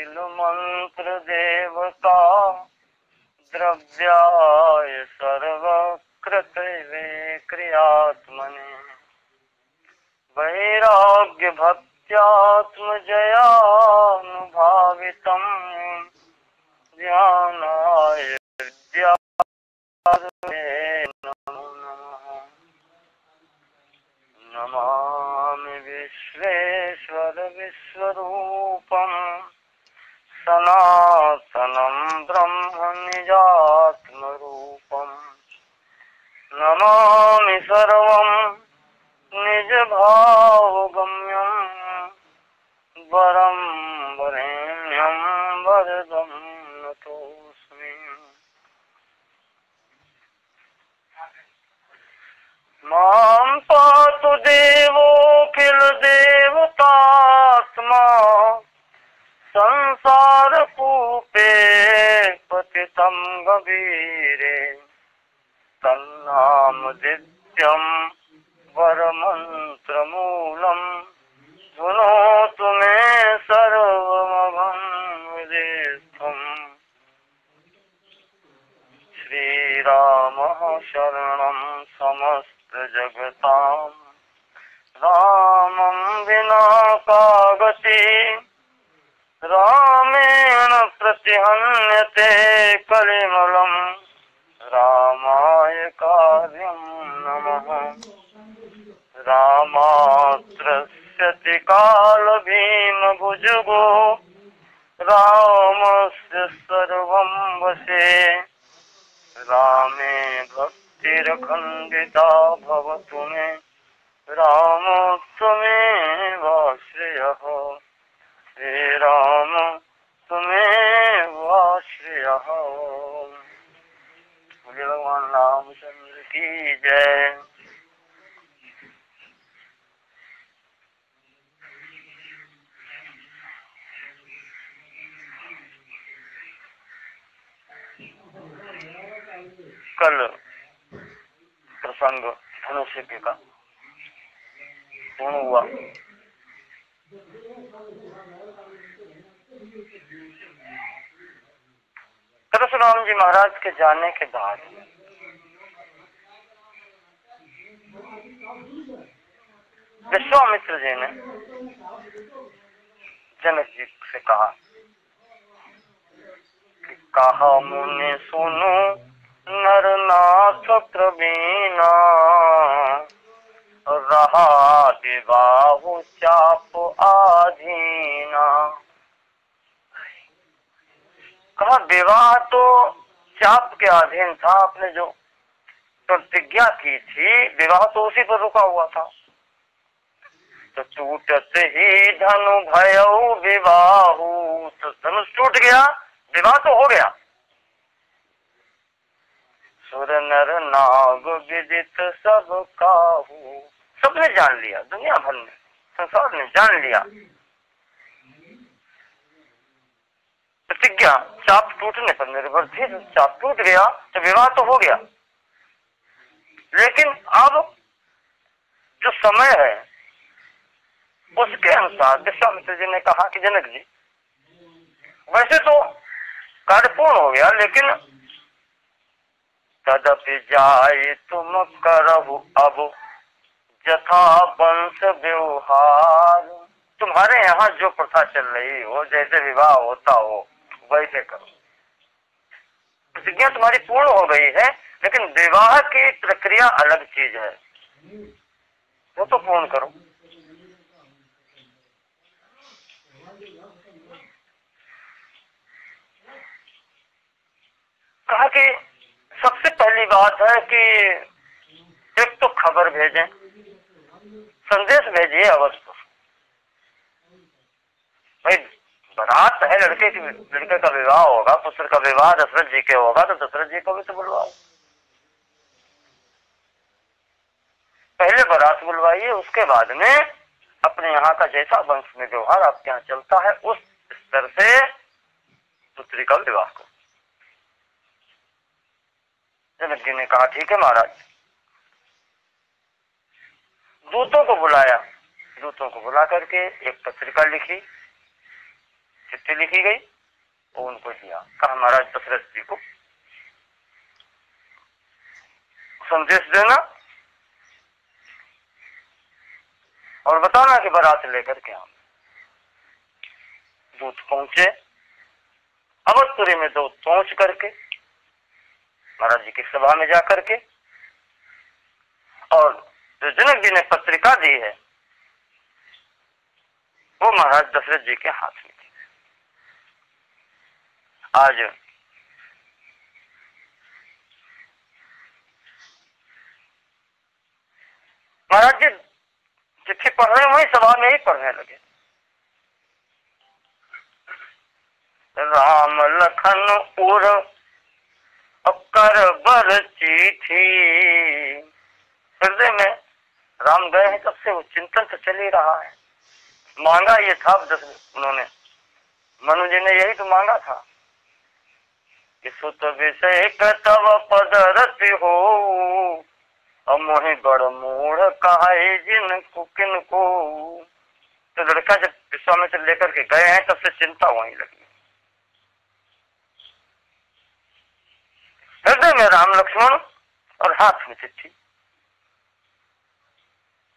अखिल मंत्र देवता द्रव्याय सर्वकृतवे क्रियात्मने वैराग्य भक्त्यात्मजयानुभावितम् ध्यानाय विद्याधरे नमो नमः। नमामि विश्वेश्वर विश्वरूपम् सनातनं ब्रह्म निजात्मरूपम्। नमामि सर्वं निज भावगम्यं वरं वरेण्यं वरदं नतोऽस्मि। मां पातु देवोऽखिलदेवतात्मा संसारकूपे पतितं गभीरे तन्नामदित्यं वरमन्त्रमूलम् शृणोतु मे सर्वमभं विदेस्थम्। श्रीरामः शरणं समस्तजगतां रामं विना का गतिः रामेण प्रतिहन्यते कलिमलम् रामाय कार्यं नमः। रामात्रस्यति कालभीमभुजगो रामस्य सर्वं वशे रामे भक्तिरखण्डिता भवतु मे रामोत्तमेवाश्रयः। श्रीराम तुम्हें बोलिए भगवान रामचंद्र की जय। कल प्रसंग धनुष का पूर्ण हुआ। परशुराम जी महाराज के जाने के बाद विश्वामित्र जी ने जनक जी से कहा कि कहा मुनि सुनो नरनाथ प्रवीणा रहा विवाहु चाप आधीना। कहा विवाह तो चाप के अधीन था, आपने जो प्रतिज्ञा की थी विवाह तो उसी पर रुका हुआ था। तो टूटते ही धनु भयउ विवाहु, तो धनुष टूट गया, विवाह तो हो गया। सुर नर नाग विदित सब काहू, सबने जान लिया, दुनिया भर में संसार ने जान लिया। प्रतिज्ञा चाप टूटने पर निर्भर थी, चाप टूट गया तो विवाह तो हो गया। लेकिन अब जो समय है उसके अनुसार विश्वामित्र जी ने कहा कि जनक जी वैसे तो कार्य पूर्ण हो गया, लेकिन तदपि जाय तुम करहु अब जथा वंश व्यवहार। तुम्हारे यहाँ जो प्रथा चल रही हो, जैसे विवाह होता हो वैसे करो। प्रतिज्ञा तुम्हारी पूर्ण हो गई है, लेकिन विवाह की प्रक्रिया अलग चीज है, वो तो पूर्ण करो। कहा कि सबसे पहली बात है कि एक तो खबर भेजें, संदेश भेजिए अवश्य। भाई बारात है, लड़के का विवाह होगा, पुत्र का विवाह दशरथ जी के होगा, तो दशरथ जी को भी तो बुलवाओ। पहले बारात बुलवाइए, उसके बाद में अपने यहाँ का जैसा वंश में व्यवहार आपके यहाँ चलता है उस स्तर से पुत्री का विवाह करो। जनक जी ने कहा ठीक है महाराज। दूतों को बुलाया, दूतों को बुला करके एक पत्रिका लिखी चिट्ठी लिखी गई, वो उनको दिया, कहा महाराज दशरथ जी को संदेश देना और बताना कि बारात लेकर के आऊं। दूत पहुंचे अवधपुरी में, दूत पहुंच करके महाराज जी की सभा में जाकर के, और जो जनक जी ने पत्रिका दी है वो महाराज दशरथ जी के हाथ में थी। आज महाराज जी चिट्ठी पढ़ रहे, वही सभा में ही पढ़ने लगे। राम लखन उर कर बर चिट्ठी, हृदय में राम गए हैं तब से वो चिंतन तो चल ही रहा है। मांगा ये था उन्होंने, मनु जी ने यही तो मांगा था कि सुत विषय तव पद रति हो, मोहि बड़ मूढ़ कहाए जिन कुकिन को। तो लड़का जब विश्वामित्र लेकर के गए हैं तब से चिंता वहीं लगी। हृदय में राम लक्ष्मण और हाथ में चिट्ठी,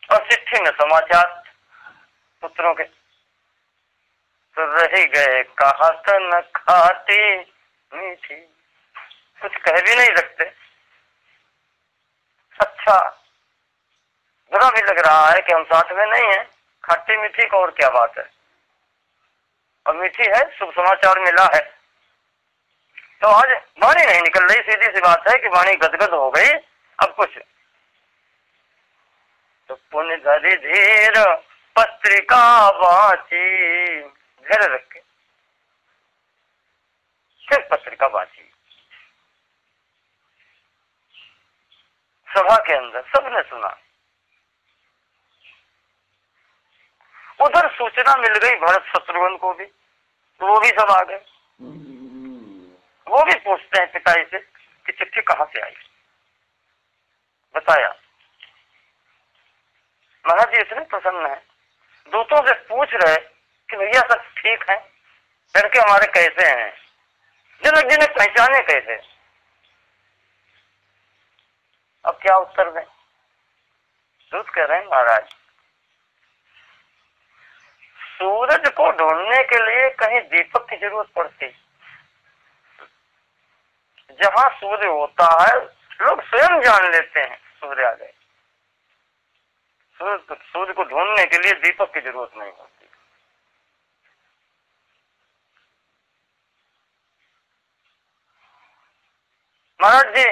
और चिट्ठी में समाचार पुत्रों के। तो रह गए कहत न खाती मीठी, कुछ कह भी नहीं सकते। अच्छा बुरा भी लग रहा है कि हम साथ में नहीं है, खट्टी मीठी को और क्या बात है, और मीठी है, शुभ समाचार मिला है। तो आज वाणी नहीं निकल रही, सीधी सी बात है कि वाणी गदगद हो गई। अब कुछ तो पुण्य धरी धीर पत्रिका बाची, धैर्य रख के फिर पत्रिका बाची। सभा के अंदर सबने सुना। उधर सूचना मिल गई भरत शत्रुघ्न को भी, तो वो भी सब आ गए। वो भी पूछते हैं पिताजी से कि चिट्ठी कहाँ से आई, बताया। महाराज जी इतने प्रसन्न है, दूतों से पूछ रहे कि भैया सब ठीक है, लड़के हमारे कैसे हैं। जनक जी ने पहचाने कैसे, अब क्या उत्तर दें। दूत कह रहे हैं महाराज सूरज को ढूंढने के लिए कहीं दीपक की जरूरत पड़ती, जहां सूर्य होता है लोग स्वयं जान लेते हैं सूर्य आ गए। सूर्य को ढूंढने के लिए दीपक की जरूरत नहीं होती। महाराज जी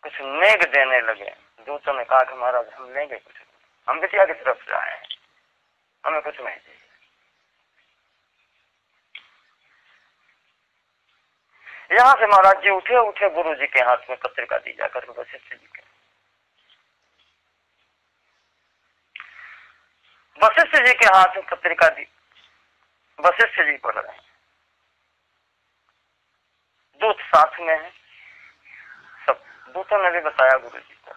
कुछ नेग देने लगे। दूतों ने कहा कि महाराज हम लेंगे कुछ, हम बिटिया की तरफ से आए हैं, हमें कुछ नहीं चाहिए। यहां से महाराज जी उठे उठे गुरु जी के हाथ में पत्रिका दी जाकर वशिष्ठ जी के। वशिष्ठ जी के हाथ में पत्रिका दी, वशिष्ठ जी पढ़ रहे हैं, दूत साथ में है। सब दूतों ने भी बताया गुरु जी को।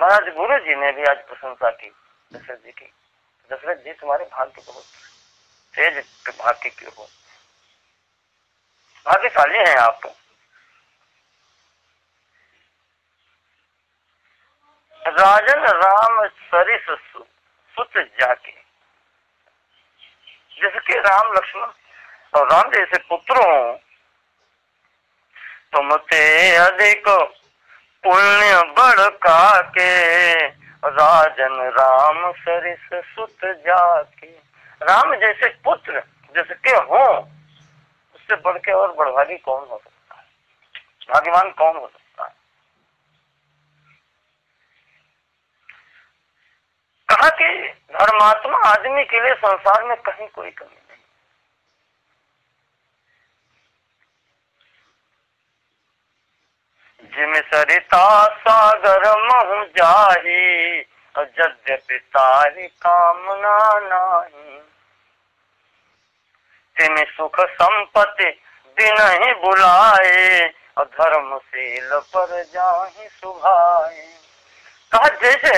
महाराज गुरु जी ने भी आज प्रशंसा की दशरथ जी की। दशरथ जी तुम्हारे भाग्य बहुत तेज भाग्य की हो, भाग्यशाली हैं आप। राजन राम सरिस सुत जाके, जिसके राम लक्ष्मण और राम जैसे पुत्र हो, तुम ते अधिक पुण्य बढ़का के, राजन राम सरिस सुत जाके। राम जैसे पुत्र जिसके हो, उससे बढ़ के और बढ़भागी कौन हो सकता है, भाग्यवान कौन हो सकता है। कहा कि धर्मात्मा आदमी के लिए संसार में कहीं कोई कमी नहीं। जिम सरिता सागर महु जाही, यद्यपि तारी कामना नाही। तिन सुख संपत्ति दिन ही बुलाए, और धर्मशील पर जाहि सुभाए। कहा जैसे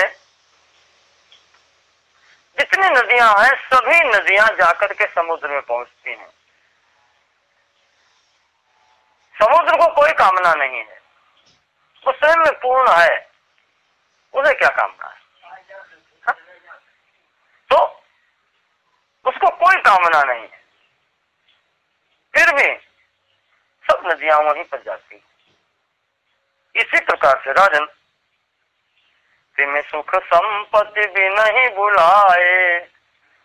जितनी नदियां हैं सभी नदियां जाकर के समुद्र में पहुंचती हैं। समुद्र को कोई कामना नहीं है, वो स्वयं में पूर्ण है, उसे क्या कामना है? हा? तो उसको कोई कामना नहीं है, फिर भी सब नदियां वहीं पर जाती हैं। इसी प्रकार से राजन, तिमें सुख संपत्ति भी नहीं बुलाए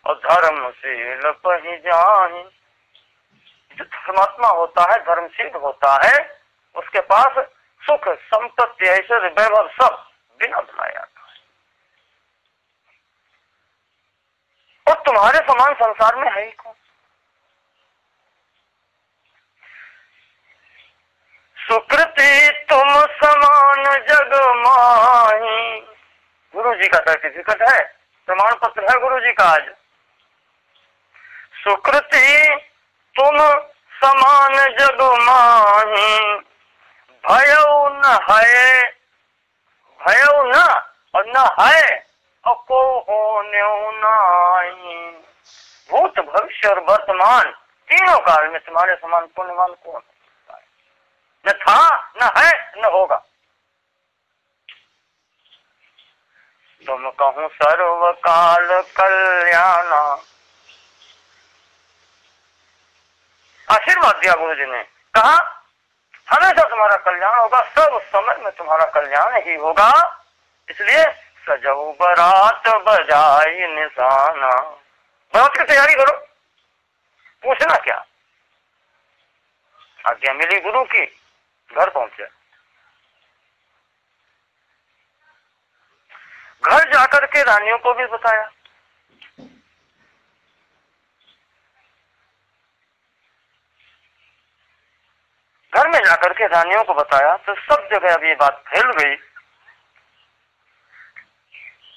और धर्मशील पही जाहि। जो धर्मात्मा होता है, धर्मशील होता है, उसके पास सुख संपत्ति ऐश्वर्य वैभव सब बिना बुलाए आता है। और तुम्हारे समान संसार में है ही कौन? सुकृति तुम समान जग माही। गुरु जी का सर्टिफिकेट है, प्रमाण पत्र है गुरु जी का आज। सुकृति तुम समान जग माही, भयउ न है, भयउ न और न है और को होने नाई। भूत भविष्य और वर्तमान तीनों काल में तुम्हारे समान पुण्यवान कौन? न था, न है, न होगा। तुम कहूं सर्व काल कल्याणा। आशीर्वाद दिया गुरु जी ने, कहा हमेशा तुम्हारा कल्याण होगा, सब समय में तुम्हारा कल्याण ही होगा। इसलिए सजऊ बरात बजाई निशाना। बारात की तैयारी करो, पूछना क्या? आज्ञा मिली गुरु की, घर पहुंचे। घर जाकर के रानियों को भी बताया। घर में जाकर के रानियों को बताया तो सब जगह अब ये बात फैल गई।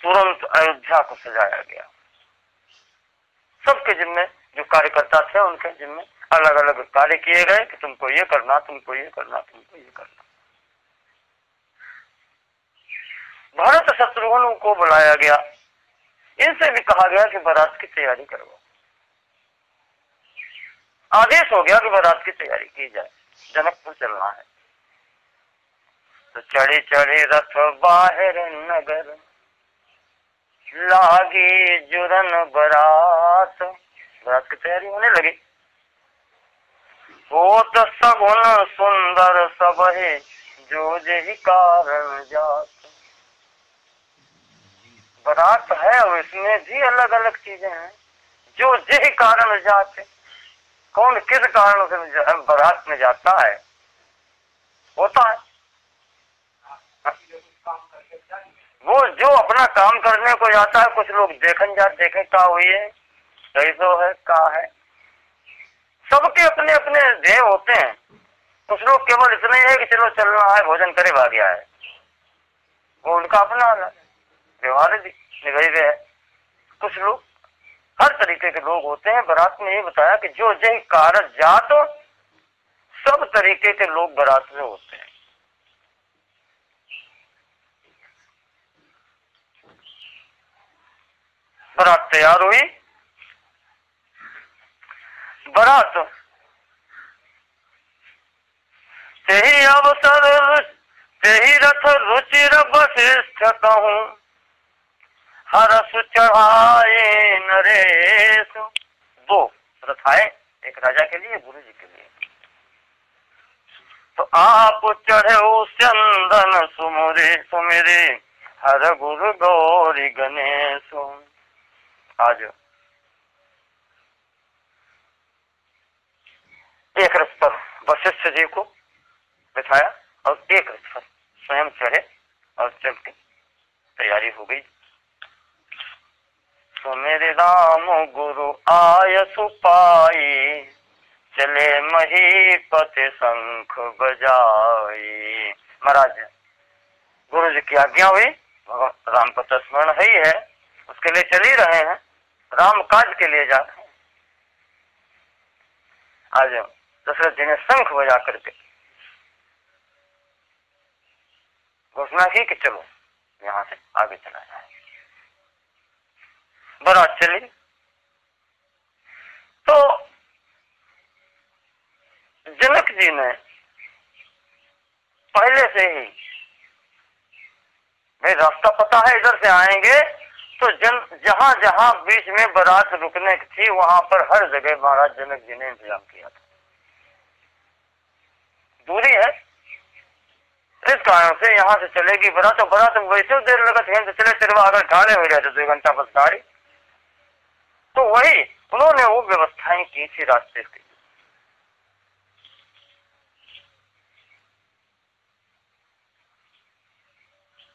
तुरंत अयोध्या को सजाया गया। सबके जिम्मे, जो कार्यकर्ता थे उनके जिम्मे अलग अलग कार्य किए गए कि तुमको ये करना, तुमको ये करना, तुमको ये करना। भरत शत्रुघ्न को बुलाया गया, इनसे भी कहा गया कि बारात की तैयारी करो। आदेश हो गया कि बारात की तैयारी की जाए, जनकपुर चलना है। तो चढ़ी चढ़ी रथ बाहर नगर, लागी जुरन बारात। बारात की तैयारी होने लगी। होत सगुन सुंदर सब है, जो जेहि कारण जात। बारात है और इसमें भी अलग अलग चीजें हैं, जो जेहि कारण जात है। कौन किस कारण से बारात में जाता है, होता है। वो जो अपना काम करने को जाता है, कुछ लोग देखन जाते, देखे का हुई है, कैसो है, का है। सबके अपने अपने ध्येय होते हैं। कुछ लोग केवल इतना ही है कि चलो चलना है, भोजन करे भाग गया है, वो उनका अपना व्यवहार निभाई है। कुछ लोग हर तरीके के लोग होते हैं। बारात में ये बताया कि जो जय कारज जात, सब तरीके के लोग बारात में होते हैं। बारात तैयार हुई। बारात तेही अवसर तेही रथ रुचिर वशिष्ठ कहूं, हरस चढ़ाए नरेश। दो रथ आए, एक राजा के लिए, गुरु जी के लिए। तो आप चढ़े चंदन सुमुरे सुमेरे, हर गुरु गौरी गणेश। आज एक रथ पर वशिष्ठ जी को बिठाया और एक रथ पर स्वयं चढ़े और चल के तैयारी हो गई। तो मेरे राम गुरु आय सुपाई, चले महीपति शंख बजाई। महाराज गुरु जी की आज्ञा हुई, भगवान राम का स्मरण है ही है, उसके लिए चल ही रहे हैं, राम काज के लिए जा रहे हैं। आज दशरथ जी ने शंख बजा करके घोषणा की कि चलो यहाँ से आगे चला जाए। बारात चली। तो जनक जी ने पहले से ही, भाई रास्ता पता है इधर से आएंगे, तो जहां जहां बीच में बारात रुकने की थी वहां पर हर जगह महाराज जनक जी ने इंतजाम किया था। दूरी है, इस कारण से यहाँ से चलेगी बारात, तो बारात वैसे देर लगा तो चले सिरवा अगर ठाड़े हो जाते 2 घंटा बस गाड़ी। तो वही उन्होंने वो व्यवस्थाएं की थी रास्ते की।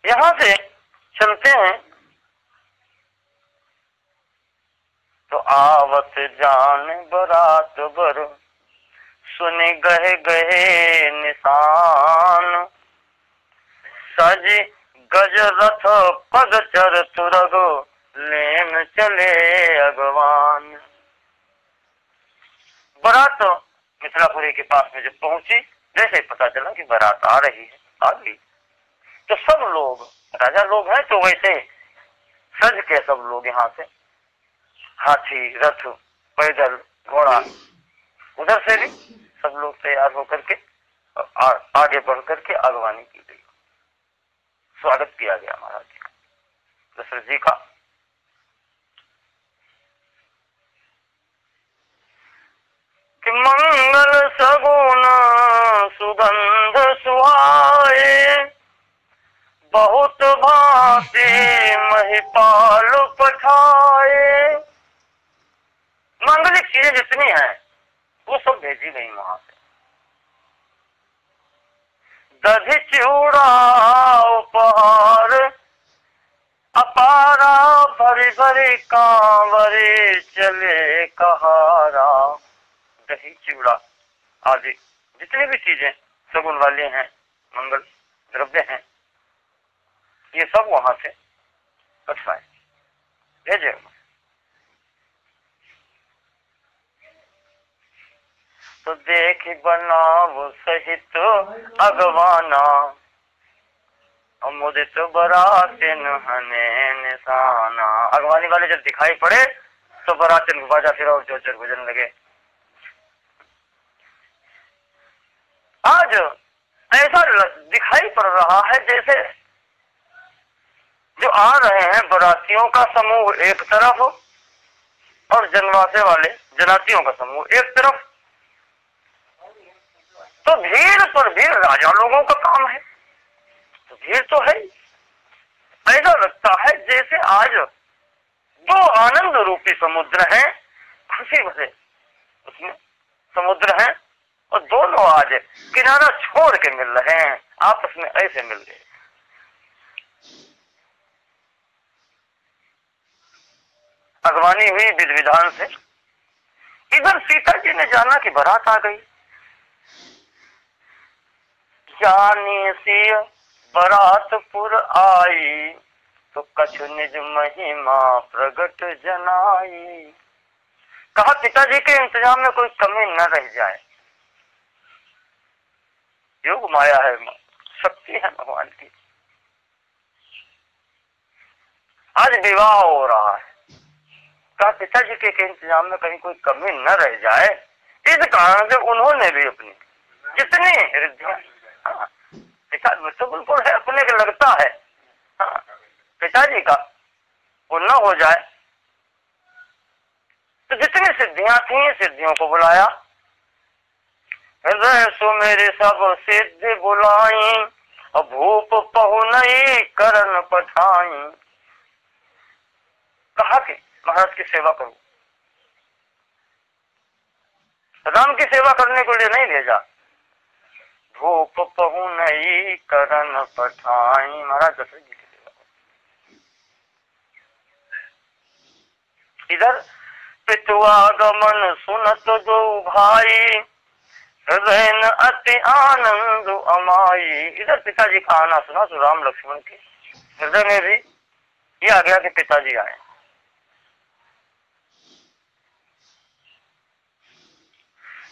यहां से चलते हैं तो आवत जान बारात बर सुनि गहे गहे निशान, सज गज रथ पग चर तुरग लेन चले अगवान। बारात मिथिलापुरी के पास में जब पहुंची, जैसे ही पता चला कि बारात आ रही है, आ गई, तो सब लोग, राजा लोग हैं तो वैसे सज के सब लोग यहाँ से हाथी, रथ, पैदल, घोड़ा, उधर से भी सब लोग तैयार होकर के आगे बढ़ करके अगवानी की गई। स्वागत किया गया महाराज जी का, दशरथ जी का। कि मंगल सगुन सुगंध सुहाए, बहुत भांति महिपाल पठाए। मांगलिक चीजें जितनी हैं वो सब भेजी गई वहां से। दधि चिवड़ा उपहार अपारा, भरी भरी कांवरे चले कहारा। दही चिवड़ा आदि जितनी भी चीजें सगुन वाले हैं, मंगल द्रव्य हैं, ये सब वहां से पठवाए भेजे। तो देख बनाव सहित अगवाना, मुदित बरातिन हने निशाना। अगवानी वाले जब दिखाई पड़े तो बरातिन को बाजा फिर और जोर बजने लगे। आज ऐसा दिखाई पड़ रहा है जैसे जो आ रहे हैं बरातियों का समूह एक तरफ और जनवासे वाले जनातियों का समूह एक तरफ, तो भीड़ पर भीड़ राजा लोगों का काम है, तो भीड़ तो है। ऐसा लगता है जैसे आज 2 आनंद रूपी समुद्र हैं, खुशी भरे उसमें समुद्र हैं, और दोनों आज किनारा छोड़ के मिल रहे हैं, आपस में ऐसे मिल गए। अगवानी हुई विधि विधान से। इधर सीता जी ने जाना कि बारात आ गई। जानी सी बरातपुर आई, तो कछु निज महिमा प्रगट जनाई। कहा पिताजी के इंतजाम में कोई कमी न रह जाए। योग माया है, शक्ति है भगवान की। आज विवाह हो रहा है, कहा पिताजी के इंतजाम में कहीं कोई कमी न रह जाए। इस कारण से उन्होंने भी अपनी जितनी रिद्धियां, पिता तो बिल्कुल है अपने के लगता है, हाँ, पिताजी का वो न हो जाए, तो जितनी सिद्धियां थी सिद्धियों को बुलाया। हृदय सुमेरे सब सिद्धि बुलाई, और भूप पहु नहीं करन पठाई। कहा कि महाराज की सेवा करो, राम की सेवा करने के लिए नहीं भेजा। भूप पहु नहीं करन पठाई, महाराज दशरथ जी की सेवा करो। इधर पितुआगमन सुनत दो भाई, हृदय न अति आनंद अमाई। इधर पिताजी का आना सुना तो राम लक्ष्मण के हृदय में भी ये आ गया कि पिताजी आए।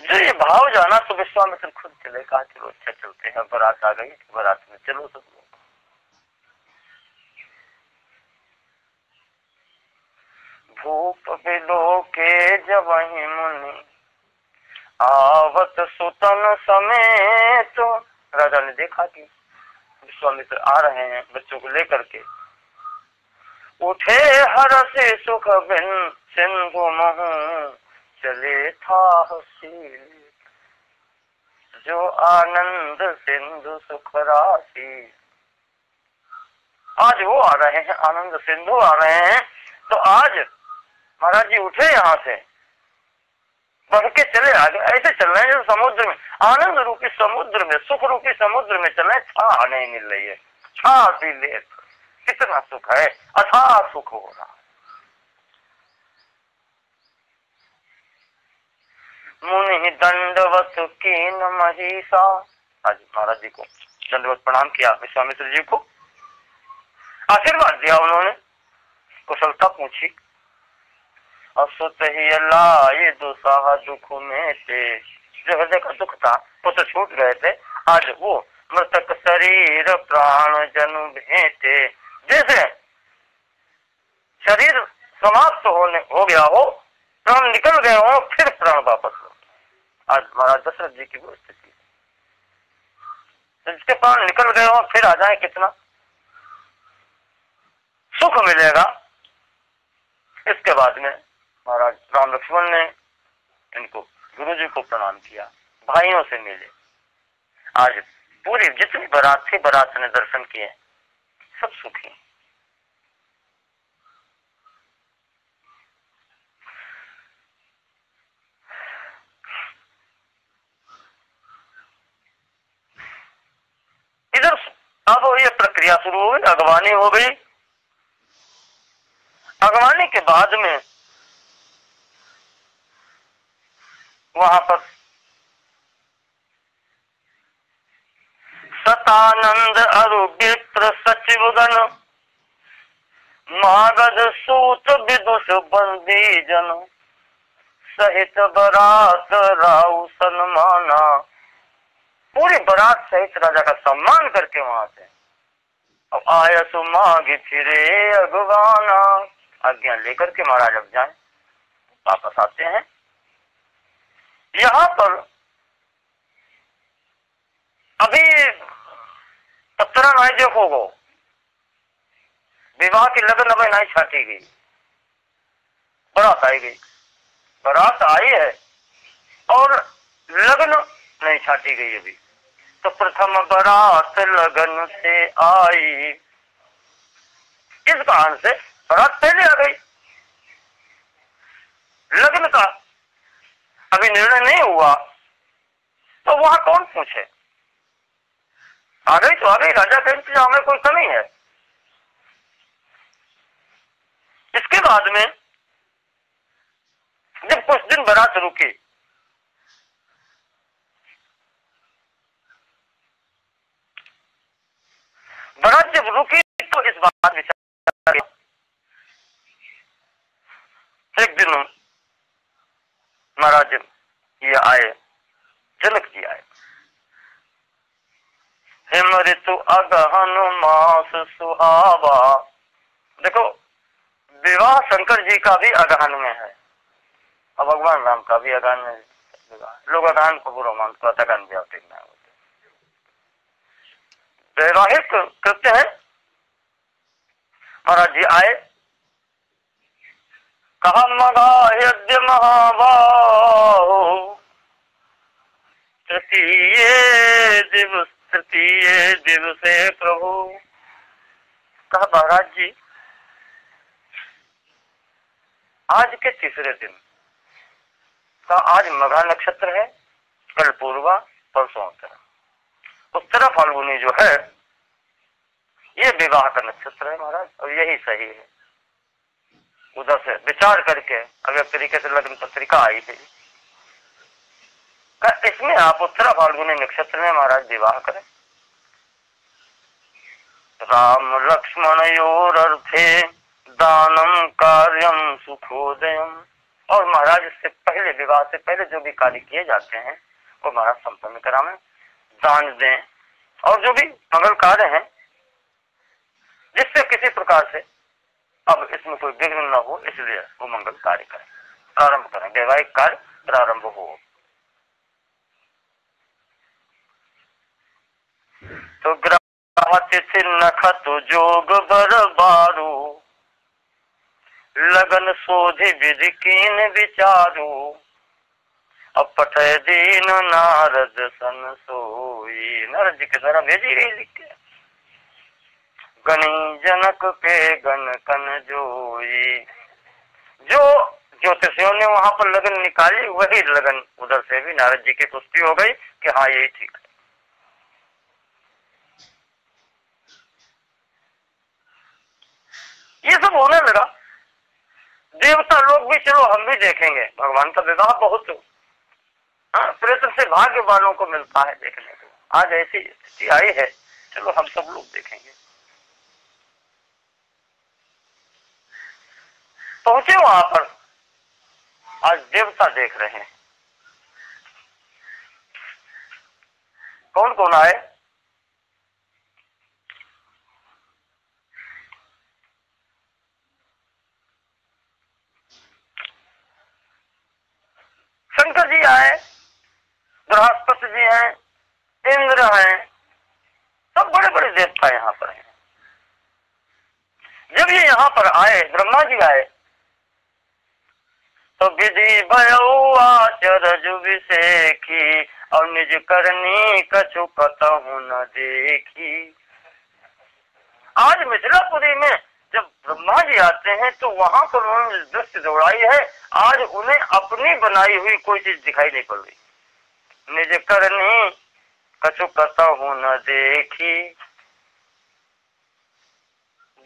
जो ये भाव जाना तो विश्वामित्र खुद चले, कहा चलो अच्छा चलते हैं, बारात आ गई, बारात में चलो सब लोग। भूप बिलो के जवहि मुनि आवत सुतन समेत। राजा ने देखा कि विश्वामित्र आ रहे हैं बच्चों को लेकर के। उठे हर्ष सुख बिन सिंधु महु चले था हसी, जो आनंद सिंधु सुख राशि। आज वो आ रहे हैं, आनंद सिंधु आ रहे हैं। तो आज महाराज जी उठे यहाँ से, बढ़ के चले आगे। ऐसे चल रहे हैं जैसे समुद्र में, आनंद रूपी समुद्र में, सुख रूपी समुद्र में चल रहे। छा नहीं मिल रही है, छा भी ले, कितना सुख है, अथाह सुख हो रहा। मुनि दंडवत कीन महिषा। आज महाराज जी को दंडवत प्रणाम किया, विश्वामित्र जी को आशीर्वाद दिया उन्होंने, कुशलता पूछी। असुत ही लाए दुसाह दुख में थे, जो हृदय का दुख था वो तो छूट गए थे। आज वो मृतक शरीर प्राण जनु भेंटे, जैसे शरीर समाप्त हो गया हो, प्राण निकल गए हो, फिर प्राण वापस हो। आज महाराज दशरथ जी की वो स्थिति, जिसके प्राण निकल गए हो फिर आ जाए, कितना सुख मिलेगा। इसके बाद में महाराज राम लक्ष्मण ने इनको गुरु जी को प्रणाम किया, भाइयों से मिले। आज पूरी जितनी बारात थी, बारात ने दर्शन किए, सब सुखी। इधर अब ये प्रक्रिया शुरू हो गई, अगवानी हो गई। अगवानी के बाद में वहां पर सतानंद अरु विप्र सचिवगण, मागध सूत विदुष बंदी जन, सहित बरात राउ सन्माना। पूरी बारात सहित राजा का सम्मान करके वहां से अब आयसु मांगी फिरे अगवाना। आज्ञा लेकर के महाराज अब जाए, वापस आते हैं। यहाँ पर अभी पत्रा नहीं देखोगो, विवाह की लगन अभी नहीं छाटी गई, बारात आई गई। बारात आई है और लगन नहीं छाटी गई अभी। तो प्रथम बारात लगन से आई, इस कारण से बारात पहले आ गई। लगन का अभी निर्णय नहीं हुआ तो वहां कौन पूछे, आ गई तो आ गई, राजा के इंतजाम में कोई कमी है। इसके बाद में जब कुछ दिन बारात रुकी, बारात जब रुकी तो इस बात विचार किया। एक दिन महाराज ये आए, जनक जी आए। हेम ऋतु अगहन मास सुहावा। देखो विवाह शंकर जी का भी अगहन में है और भगवान राम का भी अगहन में। लोग अगहन को बुरा मानते, अगहन भी होते हैं। वैवाहिक कृत्य है। महाराज जी आए, कहा मगा यज्ञ महाबाहो, तृतीय दिवसे प्रभु। कहा महाराज जी आज के तीसरे दिन का, आज मघा नक्षत्र है, कल पूर्वा, परसों उत्तरा। उत्तरा फाल्गुनी जो है ये विवाह का नक्षत्र है महाराज, और यही सही है। उधर से विचार करके अगर तरीके से लग्न पत्रिका आई थी, इसमें आप उत्तरा फाल्गुनी नक्षत्र में महाराज विवाह करें। राम लक्ष्मण योर अर्थे दानम कार्यम सुखोदयम। और महाराज इससे पहले, विवाह से पहले जो भी कार्य किए जाते हैं वो महाराज संपन्न करावें, दान दें, और जो भी मंगल कार्य हैं जिससे किसी प्रकार से अब इसमें कोई विघ्न न हो, इसलिए वो मंगल कार्य करें, प्रारंभ करें, वैवाहिक कार्य प्रारंभ हो। तो ग्रह तिथि नखत जोग बरबारू, लगन सोधि विधि कीन विचारू, अब पठय दीन नारद सन सोई। नारद जी के द्वारा भेजी गई लिख के। गणी जनक के गण कन जोई, जो ज्योतिषियों ने वहां पर लगन निकाली, वही लगन उधर से भी नारद जी की पुष्टि हो गई कि हाँ यही ठीक है। ये सब होने लगा। देवता लोग भी, चलो हम भी देखेंगे, भगवान का विवाह बहुत प्रयत्न से भाग्य वालों को मिलता है देखने को। आज ऐसी स्थिति आई है, चलो हम सब लोग देखेंगे। पहुंचे वहां पर, आज देवता देख रहे हैं। कौन कौन आए? शंकर जी आए, बृहस्पति जी हैं, इंद्र हैं, सब बड़े बड़े देवता यहाँ पर हैं। जब ये यहाँ पर आए, ब्रह्मा जी आए, तो विधि भयउ आचरज विषेखी, और निज करनी कछु कतहु न देखी। आज मिथिलापुरी में जब ब्रह्मा जी आते हैं तो वहां पर उन्होंने दृष्टि दौड़ाई है, आज उन्हें अपनी बनाई हुई कोई चीज दिखाई नहीं पड़ रही। निज करनी कछु कतहु न देखी।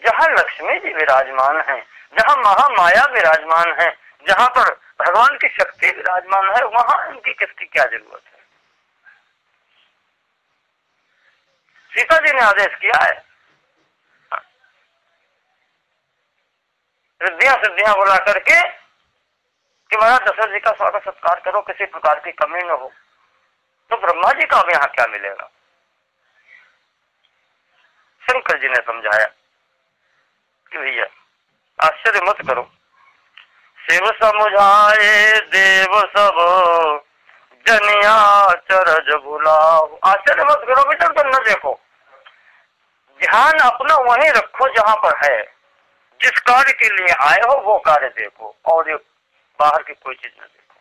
जहाँ लक्ष्मी जी विराजमान है, जहाँ महामाया विराजमान है, जहाँ पर भगवान की शक्ति विराजमान है, वहां इनकी किसकी क्या जरूरत है? सीता जी ने आदेश किया है, रिद्धियां सिद्धियां बुला करके कि महाराज दशरथ जी का स्वागत सत्कार करो, किसी प्रकार की कमी न हो। तो ब्रह्मा जी का अब यहाँ क्या मिलेगा? शंकर जी ने समझाया कि भैया आश्चर्य मत करो, शिव समझाए देव सब जनिया चरज भुलाओ। आश्चर्य मत करो, बेटा तुम न देखो, ध्यान अपना वहीं रखो जहां पर है। जिस कार्य के लिए आए हो वो कार्य देखो, और बाहर की कोई चीज न देखो।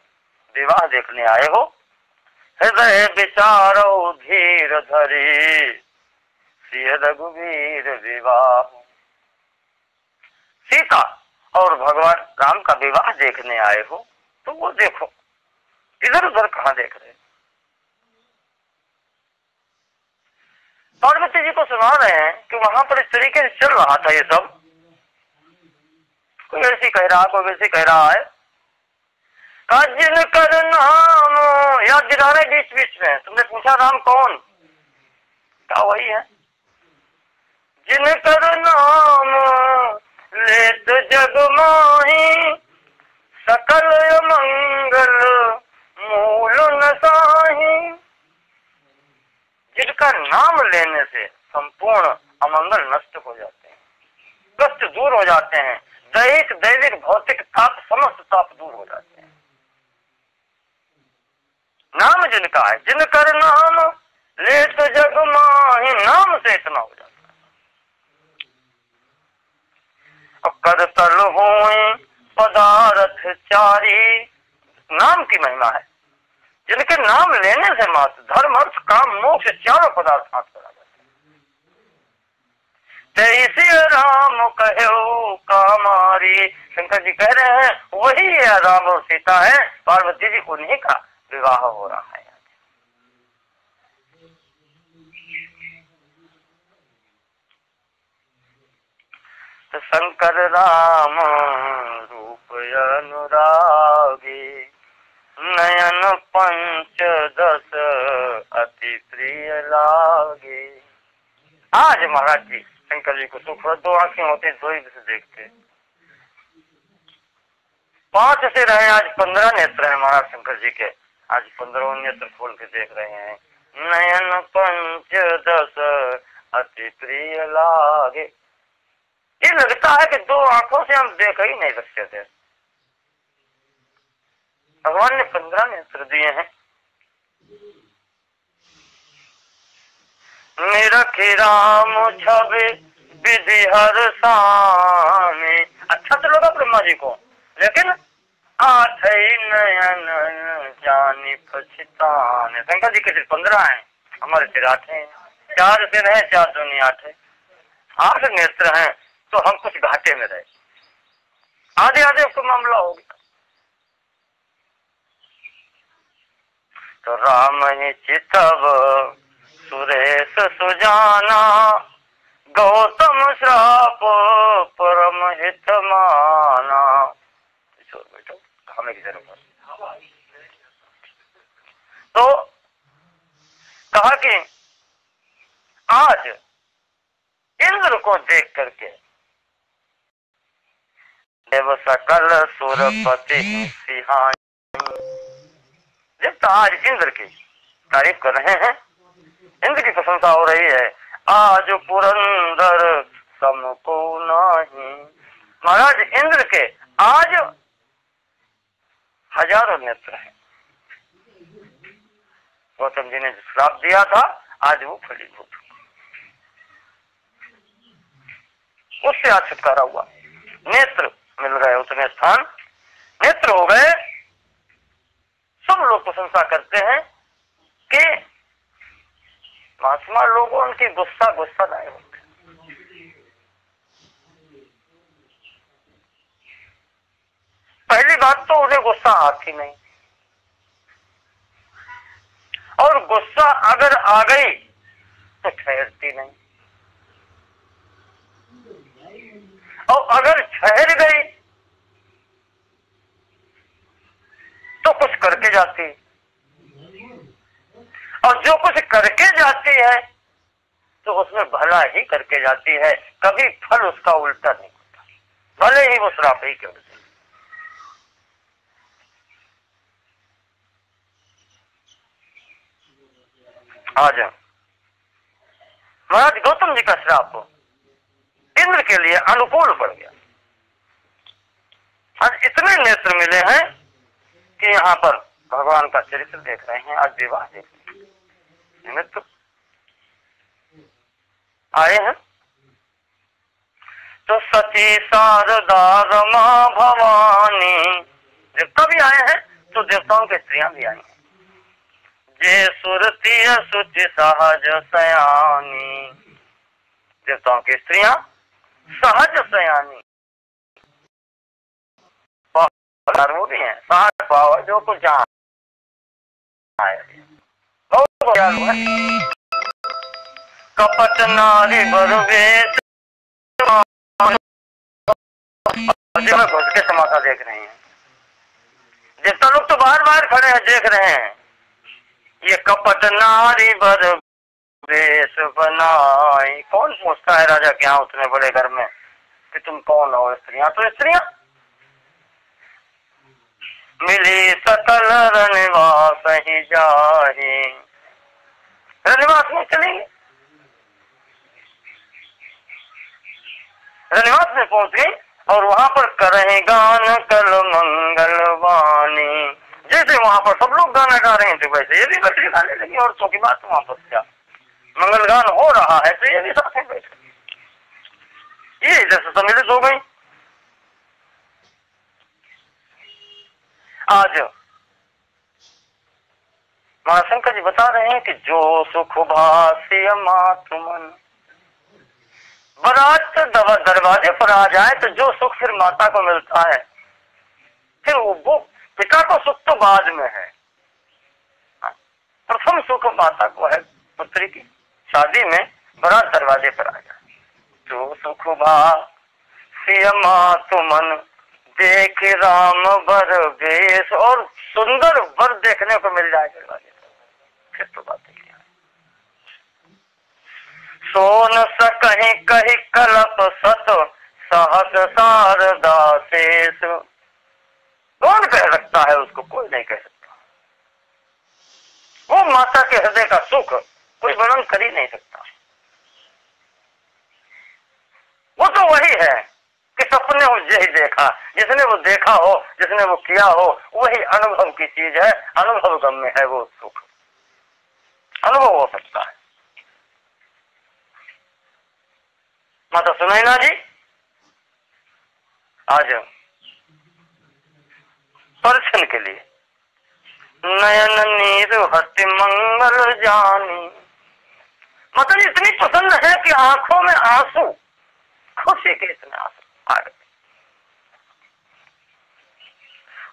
विवाह देखने आए हो, हृदय विचारो धीर धरी, सिय रघुवीर विवाह। सीता और भगवान राम का विवाह देखने आए हो तो वो देखो, इधर उधर कहाँ देख रहे? पार्वती जी को सुना रहे हैं कि वहां पर इस तरीके से चल रहा था ये सब। कोई ऐसी कह रहा, कोई वैसी कह रहा है। जिन कर नाम याद दिला रहे बीच बीच में। तुमने पूछा राम कौन? क्या वही है। जिन कर नाम लेत जग माही, सकल मंगल मूल न साही। जिनका नाम लेने से संपूर्ण अमंगल नष्ट हो जाते हैं, कष्ट दूर हो जाते हैं, दैहिक दैविक भौतिक ताप समस्त ताप दूर हो जाते हैं। नाम जिनका है, जिनकर नाम ले तो जग माही, नाम से इतना हो जाता है। अब कर तल होई पदार्थ चारी, नाम की महिमा है। जिनके नाम लेने से मात्र धर्म अर्थ काम मोक्ष चारों पदार्थ हाथ पर आ जाते हैं। तेईसी राम कहो कामारी, शंकर जी कह रहे हैं वही है राम और सीता है, पार्वती जी उन्हीं का विवाह हो रहा है। तो शंकर राम रूप अनुरागी, नयन पंच दस अति प्रिय लागे। आज महाराज जी शंकर जी को सुख, दो आंखें होती, दो ही से देखते। 5 से रहे, आज 15 नेत्र है महाराज शंकर जी के। आज 15 नेत्र खोल के देख रहे हैं। नयन पंच दस अति प्रिय लागे। ये लगता है कि दो आंखों से हम देख ही नहीं सकते थे। भगवान ने 15 नेत्र दिए हैं। निरखी राम छवि विधि हर साने। अच्छा तो लगा ब्रह्मा जी को, लेकिन आठ नयन जानी पछताने। शंकर जी के सिर्फ 15 हैं, हमारे सिर 8 हैं। 4 सिर है, 4 दूनी 8 है। 8 नेत्र हैं, तो हम कुछ घाटे में रहे। आधे आधे को मामला हो गया। तो राम ही चितव सुरेश सुजाना, गौतम श्राप परम हित माना। बैठो, हमें की जरूरत। तो कहा कि आज इंद्र को देख करके देव सकल सुरपति सिंहाई। जब तो आज इंद्र की तारीफ कर रहे हैं, इंद्र की प्रशंसा हो रही है। आज पुरंदर समको नहीं। महाराज इंद्र के आज हजारों नेत्र हैं। गौतम जी ने जो श्राप दिया था, आज वो फलीभूत हुआ। उससे आज छुटकारा हुआ। नेत्र मिल गए, उतने स्थान नेत्र हो गए। सब लोग प्रशंसा करते हैं कि महात्मा लोगों उनकी गुस्सा नहीं होते। पहली बात तो उन्हें गुस्सा आती नहीं, और गुस्सा अगर आ गई तो ठहरती नहीं, और अगर ठहर गई तो कुछ करके जाती, और जो कुछ करके जाती है तो उसमें भला ही करके जाती है। कभी फल उसका उल्टा नहीं होता, भले ही वो श्राप ही क्यों। आज महाराज गौतम जी का श्राप इंद्र के लिए अनुकूल पड़ गया। आज इतने नेत्र मिले हैं कि यहाँ पर भगवान का चरित्र देख रहे हैं, आज विवाह देख रहे हैं। निमित्त आए हैं तो सती शारदा रमा भवानी। देवता भी आए हैं तो देवताओं की स्त्रियां भी आई हैं। जे सुरती सुचि सहज सयानी। देवताओं की स्त्रियां सहज सयानी, वो भी है सहज पाव जो कुछ जहाँ बहुत दयालु है। कपट नारी बरवेश घुस के समाचार देख रहे हैं। देवता लोग तो बाहर बाहर खड़े हैं, देख रहे हैं। ये कपट नारी बर वेश बनाई। कौन पूछता है राजा के यहाँ उतने बड़े घर में कि तुम कौन हो? स्त्रियां तो स्त्रियां। मिली सकल रनिवास ही जाही। रनिवास में चलेंगे, रनिवास में पहुंच गई और वहां पर करें गान कल मंगलवानी। जैसे वहां पर सब लोग गाना गा रहे थे वैसे ये भी बैठे गाने लगी। और तो की बात वहां पर क्या मंगल गान हो रहा है तो ये भी साथ में बैठे, ये जैसे सम्मिलित हो गई। आज महाशंकर जी बता रहे हैं कि जो सुख भाष्य मातुमन। बारात दरवाजे पर आ जाए तो जो सुख फिर माता को मिलता है, फिर वो पिता को सुख तो बाद में है। प्रथम सुख माता को है, पुत्री की शादी में बारात दरवाजे पर आ जाए। जो सुख भाष्य मातुमन देख राम वर वेश। और सुंदर वर देखने को मिल जाए दरवाजे पर, फिर तो बात है। सोन सकहि कहि कलप सत सहस शारदा शेष। कौन कह सकता है उसको? कोई नहीं कह सकता। वो माता के हृदय का सुख कोई वर्णन कर ही नहीं सकता। वो तो वही है देखा, जिसने वो देखा हो, जिसने वो किया हो, वही अनुभव की चीज है। अनुभव गम्य है वो सुख, अनुभव हो सकता है। माता सुनैना जी आज दर्शन के लिए नयन नीर हति मंगल जानी, मतलब इतनी पसंद है कि आंखों में आंसू, खुशी के इतने आंसू आ गए।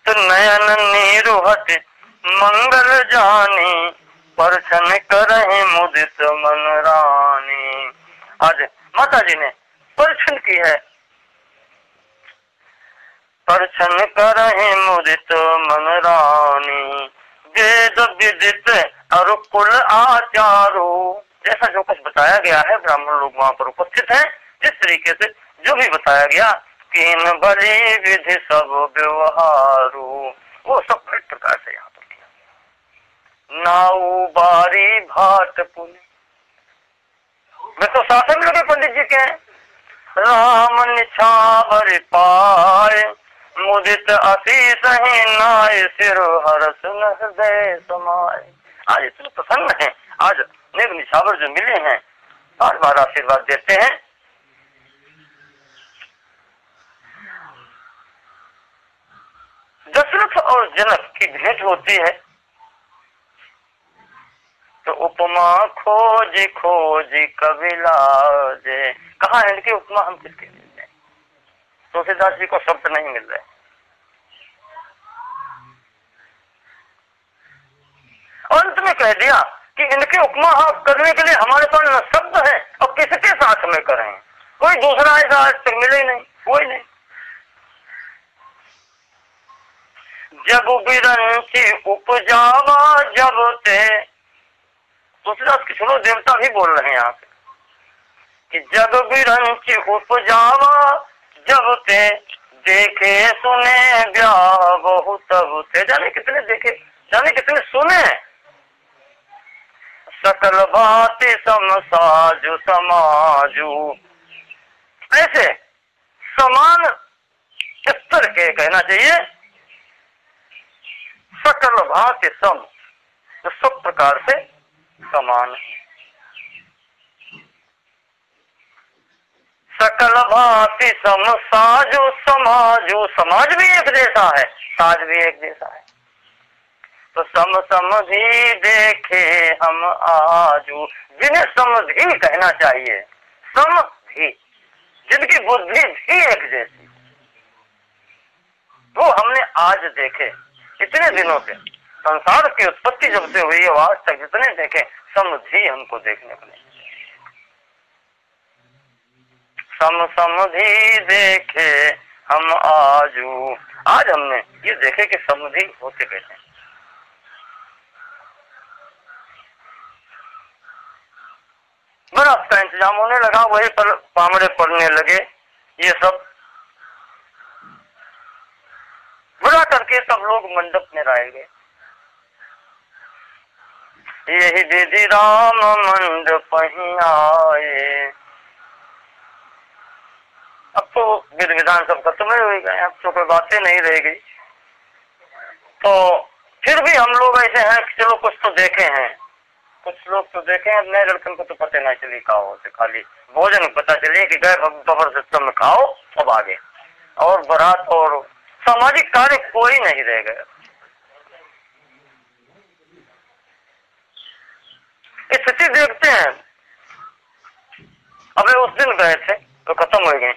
तो नयन नीर हति मंगल जानी, परछन करहि मुदित मन रानी। आज माता जी ने परछन की है, परछन करहि मुदित मन रानी, वेद विदित और कुल आचारो। जैसा जो कुछ बताया गया है, ब्राह्मण लोग वहां पर उपस्थित हैं, जिस तरीके से जो भी बताया गया, कीन बलि विधि सब व्यवहारो, वो सब बड़े प्रकार से यहाँ पर किया। नाऊ बारी भाट पुनि, वे तो शासन लगे पंडित जी के, राम निछावर पाए, मुदित असीस ही नाय, सिर हरस हृदय समाये। आज इतने प्रसन्न है, आज नेक निछावर जो मिले हैं, बार बार आशीर्वाद देते हैं। दशरथ और जनक की भेंट होती है, तो उपमा खोज खोज कबिलाजे, कहाँ है इनकी उपमा, हम किसके लिए दें? तुलसीदास जी को शब्द नहीं मिल रहे। अंत में कह दिया कि इनकी उपमा करने के लिए हमारे पास न शब्द है, और किसके साथ में करें, कोई दूसरा ऐसा आज तक मिले नहीं, कोई नहीं। जब बिरंची उपजावा जब ते, तुलसीदास के छोड़ो देवता भी बोल रहे हैं यहाँ पे कि जग बिरंची उपजावा जब ते, देखे सुने ब्याह बहुत तब ते। जाने कितने देखे, जाने कितने सुने, सकल भांति समसाजु समाजु, ऐसे समान स्तर के कहना चाहिए, सकल भांति सम, तो सब प्रकार से समान। सकल भांति सम साजु समाजु, समाज भी एक जैसा है, साज भी एक जैसा है। तो सम समधि देखे हम आजू, जिन्हें समधि कहना चाहिए, समधि, जिनकी बुद्धि भी एक जैसी, वो हमने आज देखे। इतने दिनों से, संसार की उत्पत्ति जब से हुई है आज तक जितने देखे, समधि हमको देखने को नहीं। सम समधि देखे हम आजू, आज हमने ये देखे कि समधि होते कैसे। बर्फ का इंतजाम होने लगा, वही पर पामड़े पड़ने लगे, ये सब बुरा करके सब लोग मंडप में आए गए। यही विधि राम मंडप ही आए। अब तो विधि विधान सब खत्म ही हो गए, अब तो कोई बातें नहीं रह गई। तो फिर भी हम लोग ऐसे हैं कि चलो कुछ तो देखे हैं, कुछ लोग तो देखे हैं। नए लड़कन को तो पता नहीं चली खाओ, से खाली भोजन पता चले कि गए बफर सिस्टम में खाओ, अब आगे और बारात और सामाजिक कार्य कोई नहीं रह गया। स्थिति देखते हैं, अबे उस दिन गए थे तो खत्म हो गए,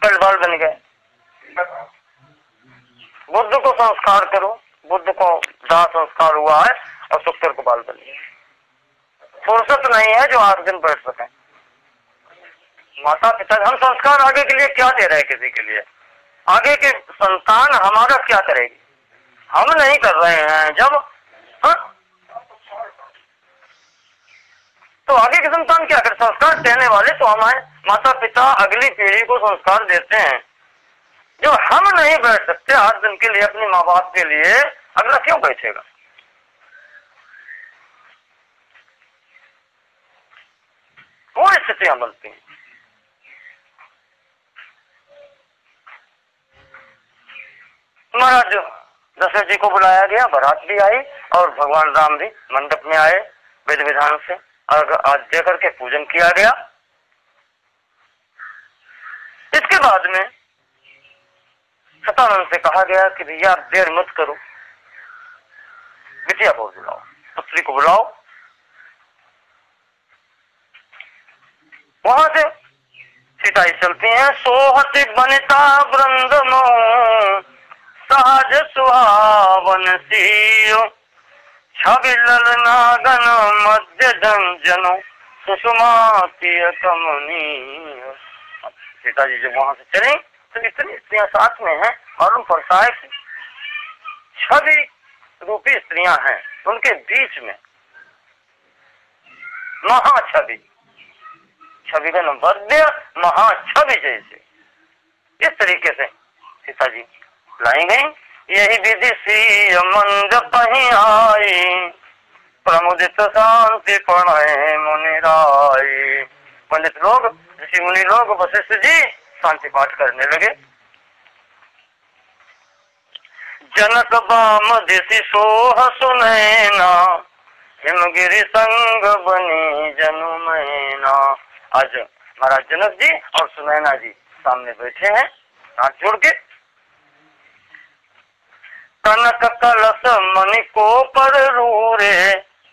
कल बाल बन गए। बुद्ध को संस्कार करो, बुद्ध को दाह संस्कार हुआ है और शुक्र को बाल बन गए। फुर्सत नहीं है जो 8 दिन बैठ सके। माता पिता, हम संस्कार आगे के लिए क्या दे रहे हैं किसी के लिए? आगे के संतान हमारा क्या करेगी? हम नहीं कर रहे हैं जब, हाँ? तो आगे के संतान क्या करे? संस्कार देने वाले तो हम हैं। माता पिता अगली पीढ़ी को संस्कार देते हैं। जो हम नहीं बैठ सकते 8 दिन के लिए अपने माँ बाप के लिए, अगला क्यों बैठेगा? वो स्थितियां बनती हैं। महाराज दशरथ जी को बुलाया गया, बारात भी आई और भगवान राम भी मंडप में आए, विधि विधान से आज्ञा करके पूजन किया गया। इसके बाद में सतानंद से कहा गया कि भैया आप देर मत करो, बिटिया को बुलाओ, पुत्री को बुलाओ। वहां से सीता जी चलती हैं। सोहति बनिता वृंदमो सहज सुहावन सियो, छवि ललनागन मध्य जनो सुषमाति कमनीय। सीता जी जब वहां से चली तो इतनी स्त्रियां साथ में हैं, मालूम पड़ता है कि छवि रूपी स्त्रियां हैं, उनके बीच में महाछवि, छवि का नवद्य महाछवि जैसे इस तरीके से सीता जी लाई गई। यही विधि सी मंडप ही आई, प्रमुदित शांति प्रणय मुनि राय। पंडित लोग, ऋषि मुनि लोग, वशिष्ठ जी शांति पाठ करने लगे। जनक बाम दिशि सोह सुनैना, हिमगिरि संग बनी जनु मैना। आज महाराज जनक जी और सुनैना जी सामने बैठे हैं हाथ जोड़ के। कनक कलश मणि को पर रूरे,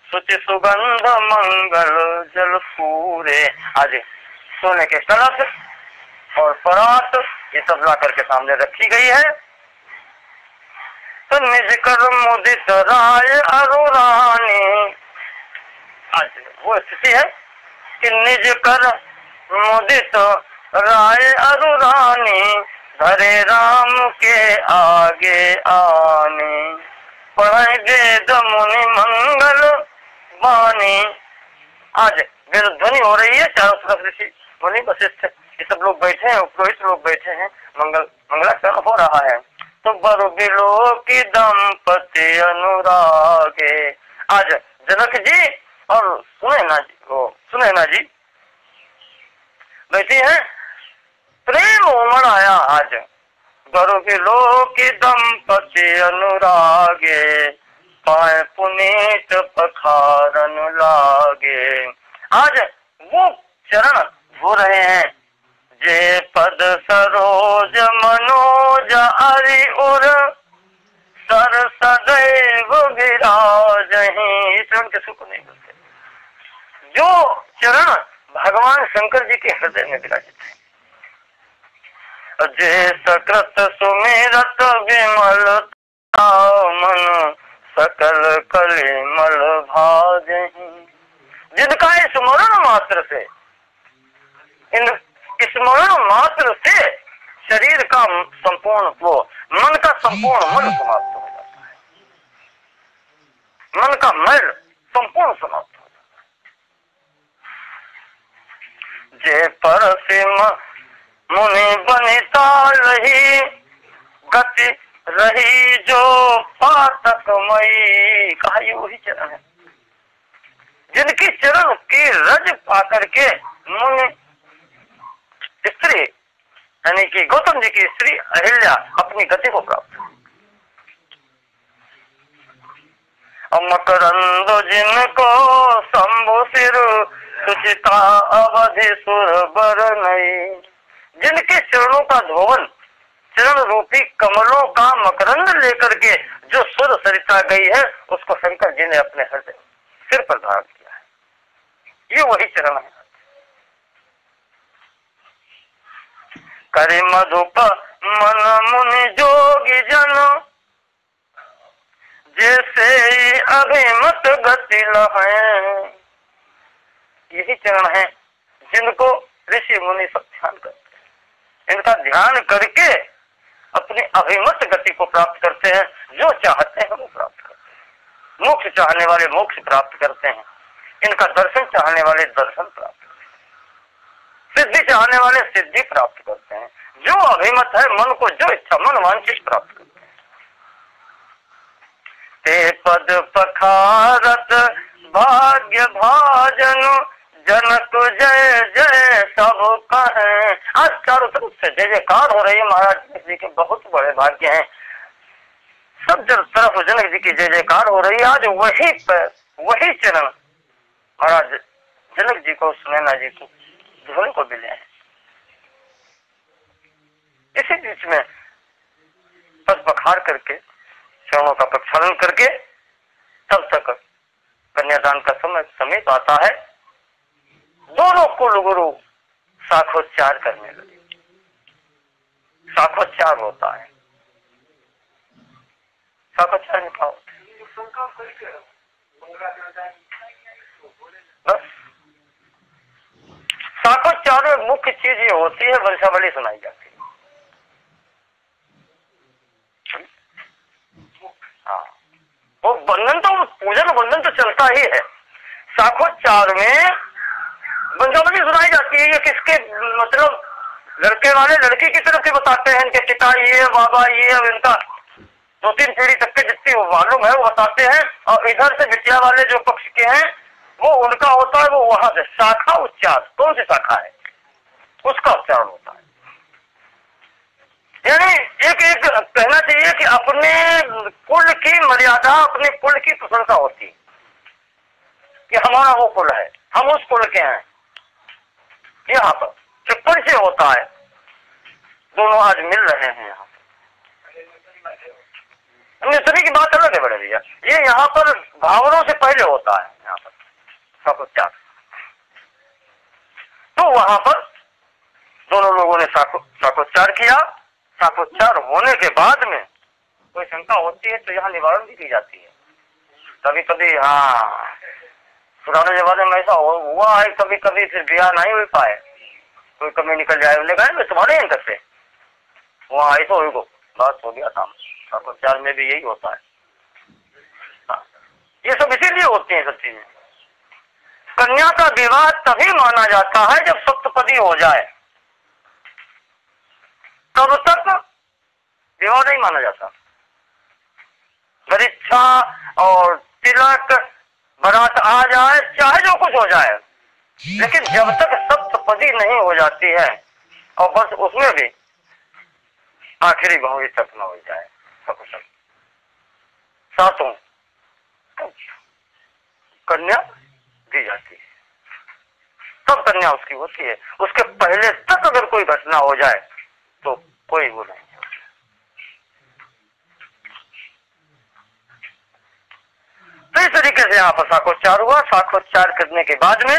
सुचि सुगंध मंगल जल पूरे। आज सोने के कलश और परात ये सब ला करके सामने रखी गई है। तो निज कर मुदित राय अरुरानी, आज वो स्थिति है कि निज कर मुदित राय अरुरानी, धरे राम के आगे आने। पढ़े वेद मुनि मंगल वाणी। आज वेद ध्वनि हो रही है, चारों तरफ ऋषि मुनि वशिष्ठ ये सब लोग बैठे हैं, पुरोहित लोग बैठे हैं, मंगलाचरण हो रहा है। तो बरु बिलो की दंपति अनुरागे। आज जनक जी और सुनैना जी बैठी हैं, प्रेम उमड़ आया। आज बरु बिलो की दंपति अनुरागे, पाए पुनीत पखारन लागे। आज वो चरण हो रहे हैं, जे पद सरोज मनोज अरि उर, सर सदैव विराजहि। चरण के सुख नहीं मिलते। जो चरण भगवान शंकर जी के हृदय में विराजित है। जे सकृत सुमिरत विमल मन, सकल कलिमल भाजहि। जिनका स्मरण मात्र से, स्मरण मात्र से शरीर का संपूर्ण वो मन का संपूर्ण मन समाप्त हो जाता है। मन का मैल संपूर्ण समाप्त हो जाता है। जे परसिम मुनि बनिता रही, गति रही जो पातकमयी। कहा ये वही चरण है जिनकी चरण की रज पाकर के मुनि स्त्री यानी कि गौतम जी की स्त्री अहिल्या अपनी गति को प्राप्त। मकरंद जिनको शंभु सिर, सुचिता अवधि सुर बर नई। जिनके चरणों का धोवन, चरण रूपी कमलों का मकरंद लेकर के जो सुर सरिता गई है, उसको शंकर जी ने अपने हृदय सिर पर धारण किया है। ये वही चरण है। करे मधुप मन मुनि जोगी जन, जैसे अभिमत गति लहै। यही चरण है जिनको ऋषि मुनि सब ध्यान करते हैं। इनका ध्यान करके अपनी अभिमत गति को प्राप्त करते हैं। जो चाहते हैं वो प्राप्त करते हैं। मोक्ष चाहने वाले मोक्ष प्राप्त करते हैं। इनका दर्शन चाहने वाले दर्शन प्राप्त करते हैं। सिद्धि चाहने वाले सिद्धि प्राप्त करते हैं। जो अभिमत है, मन को जो इच्छा मन वांछित प्राप्त करते हैं। ते पद पखारत भाग्य भाजन, जनक जय जय सब कहें। आज चारों तरफ से जय जयकार हो रही है। महाराज जी के बहुत बड़े भाग्य हैं। सब तरफ जनक जी की जय जयकार हो रही है। आज वही चरण महाराज जनक जी को, सुनैना जी को धोने को मिले हैं। इसी बीच में पद पखार करके, चरणों का प्रक्षालन करके, तब तक कन्यादान का समय समीप आता है। दोनों कुल गुरु शाखोच्चार करने लगे। शाखोच्चार होता है। शाखोच्चार में क्या होता है? बस शाखोच्चार में मुख्य चीज ये होती है, वंशावली सुनाई जाती है। हाँ, वो बंधन तो, पूजन बंधन तो चलता ही है। शाखोच्चार में वंशावली सुनाई जाती है। ये किसके, मतलब लड़के वाले लड़की की तरफ से बताते हैं, इनके पिता ये, बाबा ये, अब इनका 2-3 पीढ़ी तक के जितनी मालूम है वो बताते हैं। और इधर से बिटिया वाले जो पक्ष के हैं वो उनका होता है, वो वहां से शाखा उच्चार, कौन सी शाखा है उसका उच्चारण होता है। यानी एक कहना चाहिए कि अपने कुल की मर्यादा, अपने कुल की प्रशंसा होती है कि हमारा वो कुल है, हम उस कुल के हैं। यहाँ पर जो परिचय होता है, दोनों आज मिल रहे हैं। यहाँ मित्रनी की बात अलग है बड़े भैया, ये यहाँ पर भावनाओं से पहले होता है। यहाँ पर शाखोच्चार, तो वहां पर दोनों लोगों ने शाखोच्चार किया। शाखोच्चार होने के बाद में कोई शंका होती है तो यहाँ निवारण भी की जाती है। कभी कभी हाँ, पुराने जमाने में ऐसा हुआ है, कभी कभी फिर ब्याह नहीं हो पाए, कोई कमी निकल जाए, बोले गए तुम्हारे यहाँ से वहाँ ऐसा हो, बात हो गया था। शाखोच्चार में भी यही होता है। हाँ, ये सब इसीलिए होती है सब चीजें। कन्या का विवाह तभी माना जाता है जब सप्तपदी हो जाए, तब तक विवाह नहीं माना जाता। परीक्षा और तिलक बारात आ जाए, चाहे जो कुछ हो जाए, लेकिन जब तक सप्तपदी नहीं हो जाती है और बस उसमें भी आखिरी भंगी तक न हो जाए, सातों कन्या दी जाती है, तब कन्या उसकी होती है। उसके पहले तक अगर कोई घटना हो जाए तो कोई वो नहीं। तो इस तरीके से यहाँ पर शाखोच्चार हुआ। शाखोच्चार करने के बाद में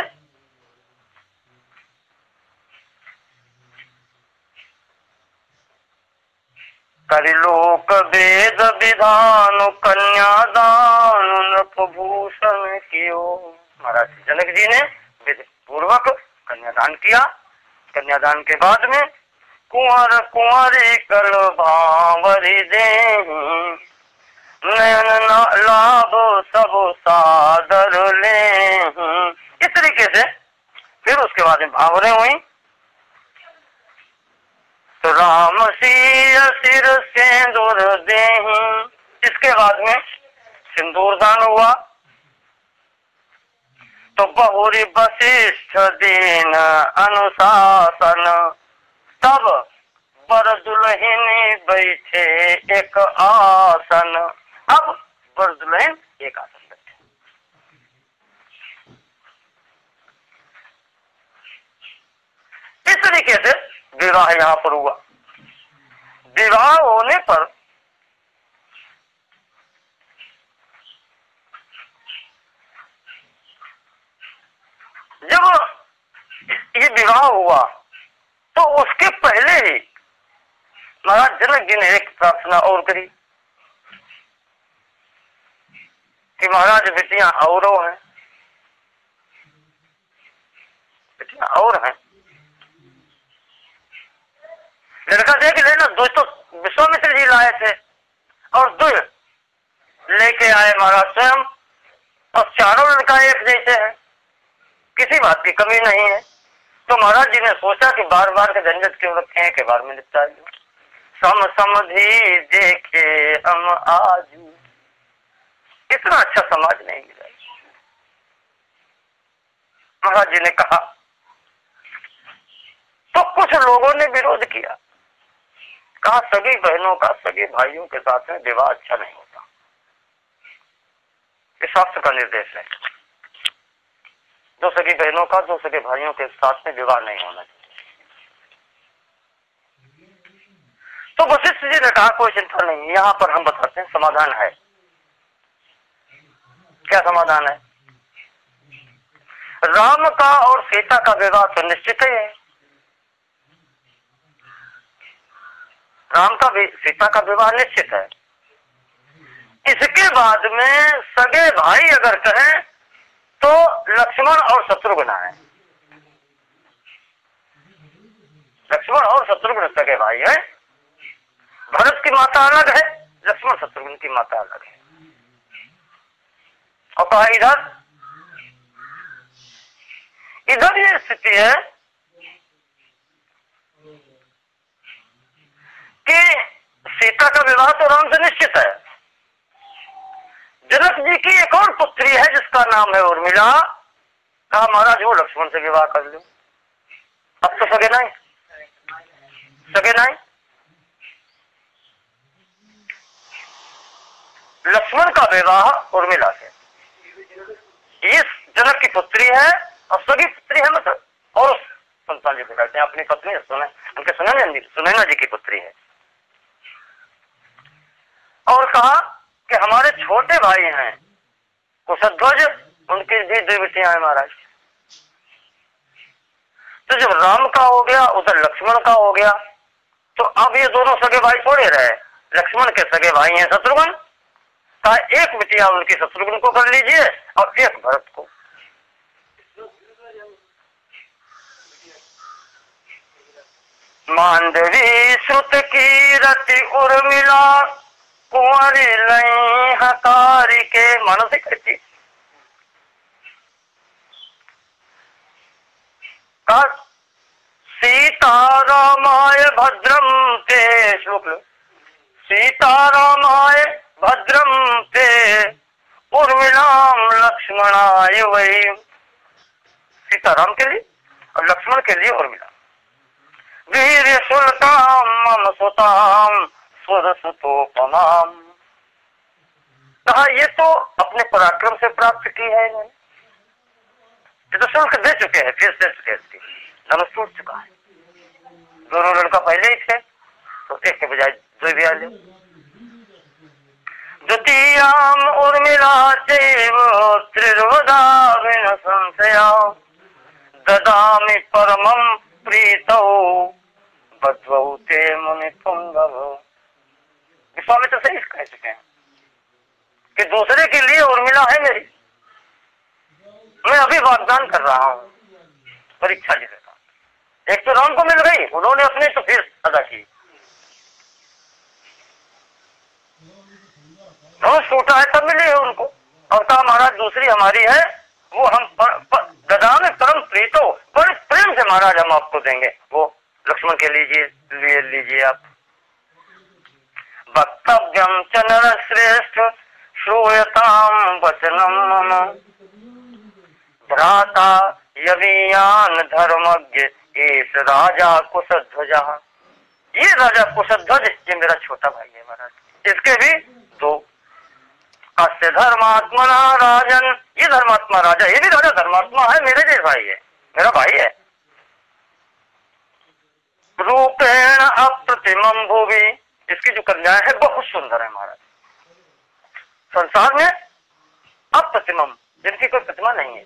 करिलोक वेद विधान कन्यादान नृपभूषण कियो। महाराज जनक जी ने विधि पूर्वक कन्यादान किया। कन्यादान के बाद में कुंवर कुंवरी कल भावरी दे, नयन लाभ सब सादर ले। इस तरीके से फिर उसके बाद में भावरें हुई। तो राम सिर सिंदूर दे, इसके बाद में सिंदूर दान हुआ। तो बहुरी वशिष्ठ दीन अनुशासन, तब बर दुल्हन बैठे एक आसन। अब बर दुल्हन एक आसन बैठे। इस तरीके से विवाह यहाँ पर हुआ। विवाह होने पर जब ये विवाह हुआ तो उसके पहले ही महाराज जनक जी ने एक प्रार्थना और करी कि महाराज बेटियां औरों हैं, बेटियां और हैं, लड़का देख लेना। दो तो विश्वामित्र जी लाए थे और दो लेके आए महाराज स्वयं, और चारों लड़का एक जैसे हैं, किसी बात की कमी नहीं है। तो महाराज जी ने सोचा कि बार बार के झंझट क्यों रखे हैं, के बार में निपटा दो। सम समझी देखे हम आज, इतना अच्छा समाज नहीं मिला। महाराज जी ने कहा तो कुछ लोगों ने विरोध किया कहा सगी बहनों का सगे भाइयों के साथ में विवाह अच्छा नहीं होता। इस शास्त्र का निर्देश है, दो सगी बहनों का दो सगे भाइयों के साथ में विवाह नहीं होना चाहिए। तो वशिष्ठ जी ने कहा कोई चिंता नहीं, यहाँ पर हम बताते हैं समाधान है। क्या समाधान है? राम का और सीता का विवाह तो निश्चित ही है, राम का सीता का विवाह निश्चित है। इसके बाद में सगे भाई अगर कहें तो लक्ष्मण और शत्रुघ्न है। लक्ष्मण और शत्रुघ्न सगे भाई है। भरत की माता अलग है, लक्ष्मण शत्रुघ्न की माता अलग है। और कहा इधर ये स्थिति है कि सीता का विवाह तो राम से निश्चित है। जनक जी की एक और पुत्री है जिसका नाम है उर्मिला। कहा महाराज वो लक्ष्मण से विवाह कर लो। अब तो सगे नहीं, सगे नहीं। लक्ष्मण का विवाह उर्मिला से, ये जनक की पुत्री है और सगी पुत्री है, मतलब और संतान जी को कहते हैं अपनी पत्नी उनके सुनैना जी की पुत्री है। और कहा कि हमारे छोटे भाई हैं कुशध्वज, उनकी भी दो बेटियां हैं महाराज। तो जब राम का हो गया उधर लक्ष्मण का हो गया, तो अब ये दोनों सगे भाई थोड़े रहे। लक्ष्मण के सगे भाई हैं शत्रुघ्न, कहा एक बिटिया उनकी शत्रुघ्न को कर लीजिए और एक भरत को। मांडवी श्रुत की रति उर्मिला कुंवरी लई हकारी के। मानसिक कहती सीतारामाय भद्रम ते, श्लोक लो। सीतारामाय भद्रम ते उर्मिलाम लक्ष्मणाय वै। सीताराम के लिए और लक्ष्मण के लिए उर्मिला। वीर सुलताम मम सुताम सुरसुतोपमाम। कहा ये तो अपने पराक्रम से प्राप्त की है इन्होंने, ये तो शुल्क दे चुके हैं, फीस दे चुके हैं, धनुष टूट चुका है। दोनों लड़का पहले ही थे तो एक के बजाय दो भी आ ले। द्वितीयाम उर्मिला चैव त्रिर्वदा विन संशया ददामि परमं प्रीतौ बद्वौ ते मुनि पुंगव। स्वामी तो सही कह चुके हैं कि दूसरे के लिए उर्मिला है मेरी, मैं अभी वाग्दान कर रहा हूं परीक्षा जी के साथ। एक तो राम को मिल गई, उन्होंने अपनी तो फीस अदा की, धनुष टूटा है तब मिली है उनको। और कहा महाराज दूसरी हमारी है, वो हम गदा में परम प्रीतो, बड़े प्रेम से महाराज हम आपको देंगे, वो लक्ष्मण के लिए लीजिए आप। वक्तव्यम च नरश्रेष्ठ श्रूयताम वचनम मम भ्राता यवीयान धर्मज्ञ एस राजा कुशध्वजा। ये राजा कुशध्वज ये मेरा छोटा भाई है महाराज, इसके भी दो। अस्य धर्मात्मना राजन, ये धर्मात्मा राजा, ये भी राजा धर्मात्मा है, मेरे जैसा भाई है, मेरा भाई है। रूपेण अप्रतिमम भूवि, इसकी जो कन्याएं है बहुत सुंदर है महाराज, संसार में अप्रतिमम, जिनकी कोई प्रतिमा नहीं है,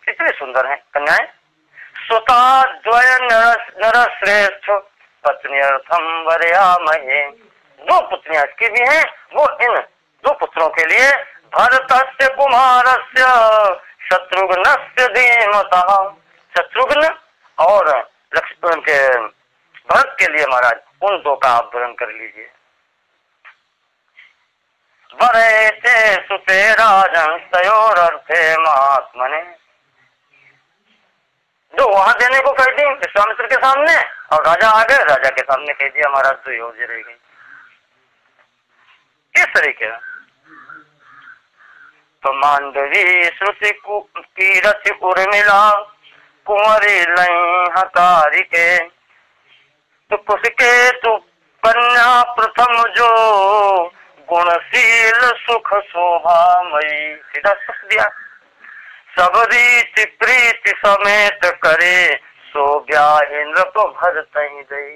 इतनी सुंदर है कन्याएं। सुता द्वय नर श्रेष्ठ पत्नी अर्थम वरयामहे। दो पुत्रियां इसकी भी हैं, वो इन दो पुत्रों के लिए भरतस्य कुमारस्य शत्रुघ्नस्य धीमतः, शत्रुघ्न और लक्ष्मण के भरत के लिए महाराज उन दो का आप ग्रहण कर लीजिए। वरेते सुते राजन तयोरर्थे महात्मने। दो वहां देने को कह दी विश्वामित्र के सामने, और राजा आ गए, राजा के सामने कह दिया महाराज दो योज रह गई। इस तरीके तो मांडवी श्रुति कीरति उर्मिला कुंवरी लई हकारी के। तो कुसके तो कन्या प्रथम जो गुणशील सुख शोभामयी, सीधा सुख दिया। सब रीति प्रीति समेत करे, सो ब्याहे नृप भरत ही दई।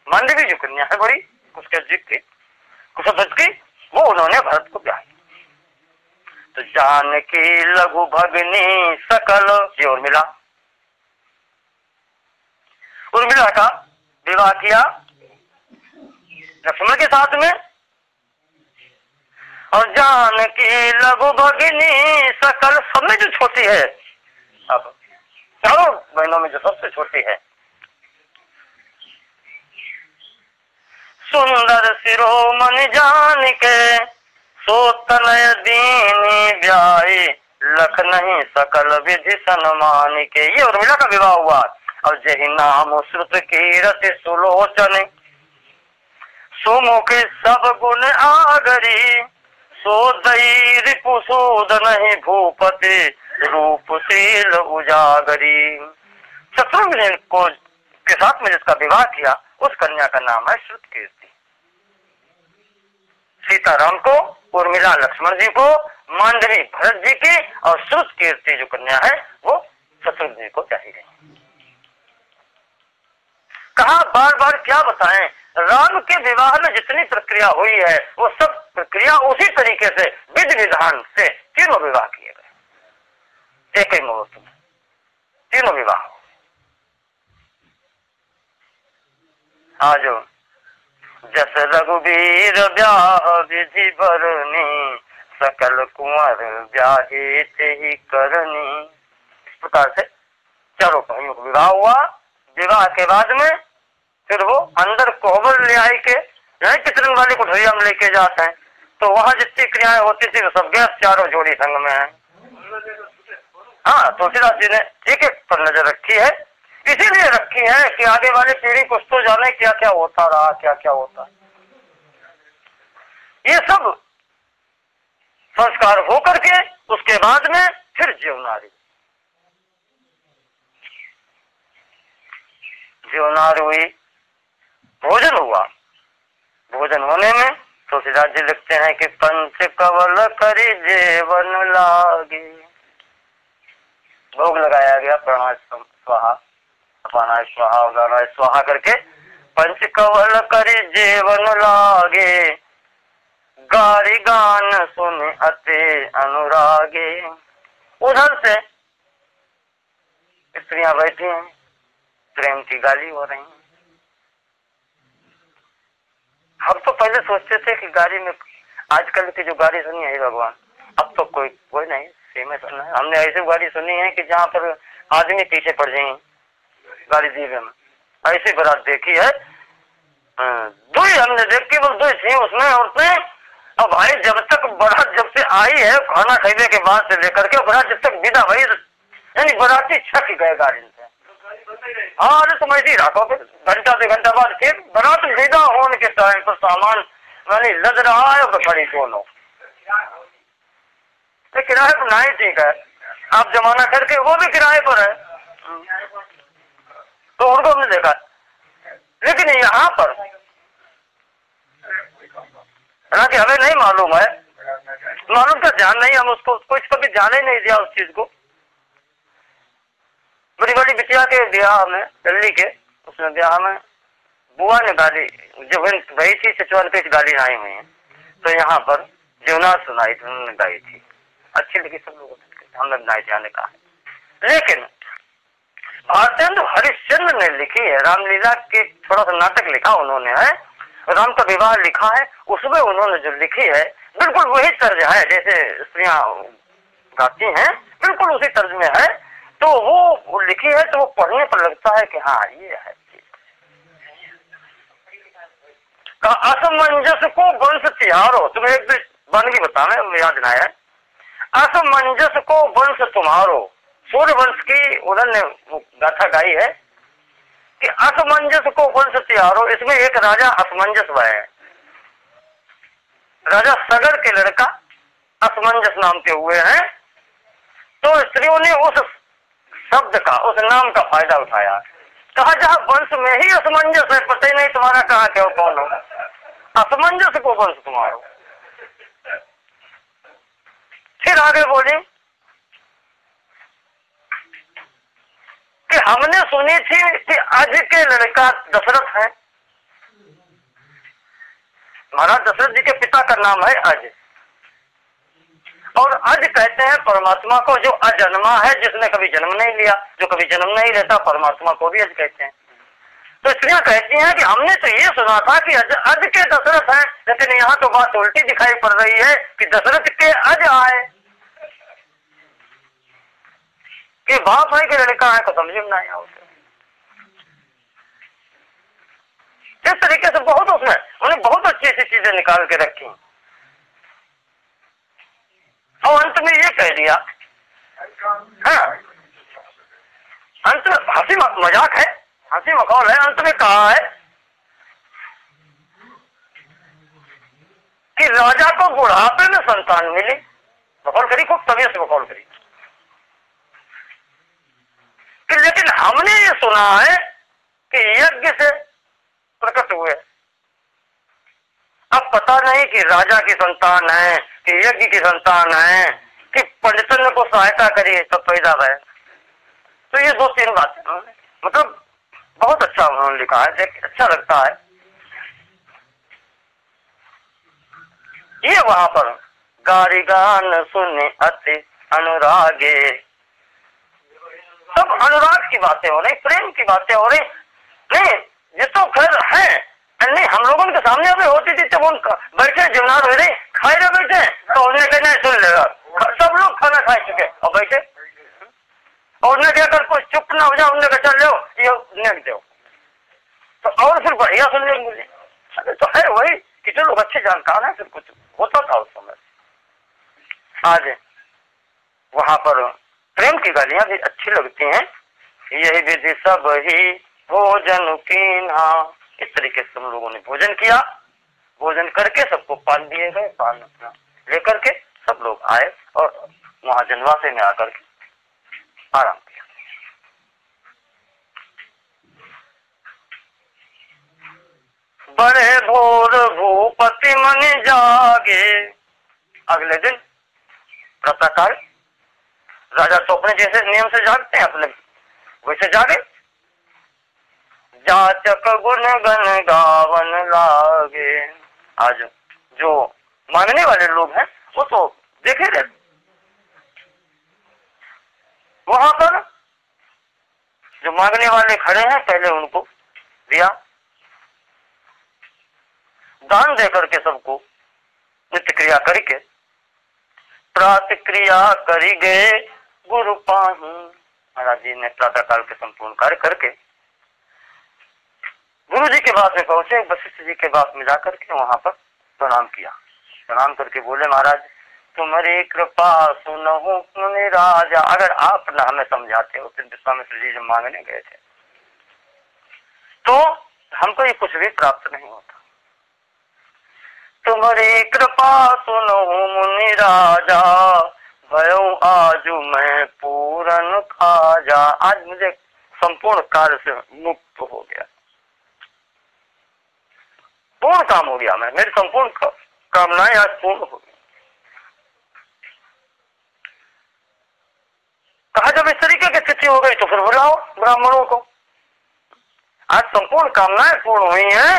मांडवी जो कन्या है बड़ी कुशध्वज की, वो उन्होंने भरत को ब्याह। तो जानकी लघु भगनी सकल, ये उर्मिला का विवाह किया लक्ष्मण के साथ में। और जानकी लघु भगिनी सकल, सब में जो छोटी है, अब चारों बहनों में जो सबसे छोटी है, सुंदर शिरोमणि जान के, सो तनय दीनी ब्याही, लख नहीं सकल विधि सन्मान के। ये उर्मिला का विवाह हुआ। और जही नाम श्रुत कीरति सुलोचन, सुमुख सब गुण आगरी, सो दई रिपुसूद नहीं भूपति, रूपशील उजागरी। शत्रुघ्न को के साथ में जिसका विवाह किया, उस कन्या का नाम है श्रुत कीर्ति। सीताराम को, उर्मिला लक्ष्मण जी को, मांडवी भरत जी की, और श्रुत कीर्ति जो कन्या है वो शत्रुघ्न जी को चाहिए गई। कहा बार बार क्या बताएं, राम के विवाह में जितनी प्रक्रिया हुई है वो सब प्रक्रिया उसी तरीके से विधि विधान से तीनों विवाह किए गए, एक ही मुहूर्त में तीनों विवाह। आज जस रघुवीर ब्याह विधि भरनी, सकल कुंवर ब्याहे ते ही करनी। इस प्रकार से चारों भाइयों को विवाह हुआ। विवाह के बाद में फिर वो अंदर कोहबर ले आए के चित्रण वाली कुठरिया में लेके जाते हैं, तो वहां जितनी क्रियाएं होती थी वो सब गैस चारों जोड़ी संग में है। हाँ, तुलसीदास जी ने ठीक है पर नजर रखी है, इसीलिए रखी है कि आगे वाली पीढ़ी कुछ तो जाने क्या क्या होता रहा, क्या क्या होता। ये सब संस्कार हो करके उसके बाद में फिर जीवनारी हुई, भोजन हुआ। भोजन होने में तुलसीदास जी लिखते हैं कि पंच कवल करी जेवन लागे, भोग लगाया गया, प्रणाम स्वाहा, अपानाय स्वाहा, उदानाय स्वाहा करके पंच कवल करी जेवन लागे, गारी गान सुन अति अनुरागे। उधर से स्त्रियां बैठी हैं, प्रेम की गाली हो रही है। हम तो पहले सोचते थे कि गाड़ी में, आजकल की जो गाड़ी सुनी है भगवान, अब तो कोई नहीं सीमा सुना है। हमने ऐसी गाड़ी सुनी है कि जहाँ पर आदमी पीछे पड़ जाए गाड़ी दीवे में, ऐसी बारात देखी है। दो ही हमने देखी, बस दो थी उसमें औरतें। अब भाई जब तक बारात जब से आई है, खाना खाने के बाद से लेकर के बारात जब तक विदा भाई, यानी बाराती छक गए गाड़ी से। हाँ, अरे तुम ऐसे ही रखो, फिर घंटा 2 घंटा बाद फिर बारात विदा होने के टाइम पर सामान मैंने लद रहा है तो खड़ी दोनों। तो किराए पर नहीं ठीक है, आप जमाना करके वो भी किराए पर है, तो उनको हमने देखा। लेकिन यहाँ पर हालांकि हमें नहीं मालूम है, मालूम का ध्यान नहीं, हम उसको कभी ध्यान ही नहीं दिया उस चीज को। बड़ी बड़ी बिटिया के ब्याह में, दिल्ली के उसमें ब्याह में बुआ ने गाली, जब गई थी सचवान पे गाली आई हुई है, तो यहाँ पर जीवनाथ सुनाई थी, उन्होंने गाई थी, अच्छी लगी सब लोगों को, हमने बनाई थी, हमने कहा। लेकिन भारतेंदु हरिश्चंद्र ने लिखी है रामलीला के, थोड़ा सा नाटक लिखा उन्होंने है, राम का विवाह लिखा है, उसमें उन्होंने जो लिखी है बिल्कुल वही तर्ज है जैसे स्त्रियां गाती हैं, बिल्कुल उसी तर्ज में है। तो वो लिखी है तो वो पढ़ने पर लगता है कि हाँ ये है। असमंजस को वंश तिहारो, तुम्हें एक बनगी बताना है, याद ना है। असमंजस को वंश तुम्हारो, सूर्य वंश की उन्होंने गाथा गाई है कि असमंजस को वंश तिहारो। इसमें एक राजा असमंजस हुआ है, राजा सगर के लड़का असमंजस नाम के हुए हैं। तो स्त्रियों ने उस शब्द का, उस नाम का फायदा उठाया, कहा जहाँ वंश में ही असमंजस है, पता ही नहीं तुम्हारा कहाँ क्यों कौन हो, असमंजस को वंश तुम्हारा। फिर आगे बोली कि हमने सुनी थी कि अज के लड़का दशरथ है। महाराज दशरथ जी के पिता का नाम है अज, और अज कहते हैं परमात्मा को जो अजन्मा है, जिसने कभी जन्म नहीं लिया, जो कभी जन्म नहीं लेता, परमात्मा को भी अज कहते हैं। तो स्त्रियां कहती हैं कि हमने तो ये सुना था कि अज के दशरथ है, लेकिन यहाँ तो बात उल्टी दिखाई पड़ रही है कि दशरथ के अज आए, कि बाप है कि लड़का है, को समझ में नहीं आता। इस तरीके से बहुत उसमें उन्हें बहुत अच्छी अच्छी चीजें निकाल के रखी, और अंत में ये कह दिया, हाँ, अंत में हंसी मजाक है, हंसी मखौल है, अंत में कहा है कि राजा को बुढ़ापे में संतान मिली। मखौल करी, खूब तबीयत से मखौल करी कि लेकिन हमने ये सुना है कि यज्ञ से प्रकट हुए। अब पता नहीं कि राजा की संतान है कि यज्ञ की संतान है कि पंडितन को सहायता करी तब पैदा भय। तो ये दो तीन बातें मतलब बहुत अच्छा उन्होंने लिखा है, अच्छा लगता है। ये वहां पर गारी गान सुने अति अनुरागे, सब अनुराग की बातें हो रही, प्रेम की बातें हो रही। नहीं ये तो खैर है, नहीं हम लोगों के सामने अभी होती थी जब उनका बैठे जमनार हो रही खाए ना बैठे तो उन्हें कहना सुन लेगा, सब लोग खाना खा चुके और बैठे, और उन्हें कहकर कुछ चुप ना हो जाए, उन्हें कहा चल लो ये नेक दो, तो और फिर बढ़िया सुनने को मुझे। अरे तो है वही कि जो लोग अच्छे जानकार हैं, फिर कुछ होता था उस समय। आज वहां पर प्रेम की गालियां भी अच्छी लगती हैं। यही विधि सब ही भोजन कीन्हा, इस तरीके से हम लोगों ने भोजन किया, भोजन करके सबको पान दिए गए, पान अपना लेकर के सब लोग आए और वहां जनवासे में आकर के आराम किया। बड़े भोर भूपति मन जागे, अगले दिन प्रातःकाल राजा तो अपने जैसे नियम से जागते हैं, अपने वैसे जागे, जाचक गुण गण गावन लागे। आज जो मांगने वाले लोग हैं वो तो देखे रहते, वहां पर जो मांगने वाले खड़े हैं पहले उनको दिया, दान दे करके सबको नित्य क्रिया करके प्रातः क्रिया करी गए गुरु पाही। महाराज जी ने प्रातः काल के संपूर्ण कार्य करके गुरु जी के पास में पहुंचे, वशिष्ठ जी के पास में जाकर के वहां पर प्रणाम किया। प्रणाम करके बोले महाराज तुम्हारी कृपा सुनहु मुनि राजा, अगर आप न हमें समझाते हो, विश्वामित्र जी जब मांगने गए थे तो हमको ये कुछ भी प्राप्त नहीं होता। तुम्हारी कृपा सुनहु मुनि राजा, भयऊ आजू मैं पूरन खाजा। आज मुझे संपूर्ण कार्य से मुक्त हो गया, पूर्ण काम हो गया, मैं मेरी संपूर्ण कामनाएं आज पूर्ण हो गई। कहा जब इस तरीके की स्थिति हो गई तो फिर बुलाओ ब्राह्मणों को, आज संपूर्ण कामनाएं पूर्ण हुई हैं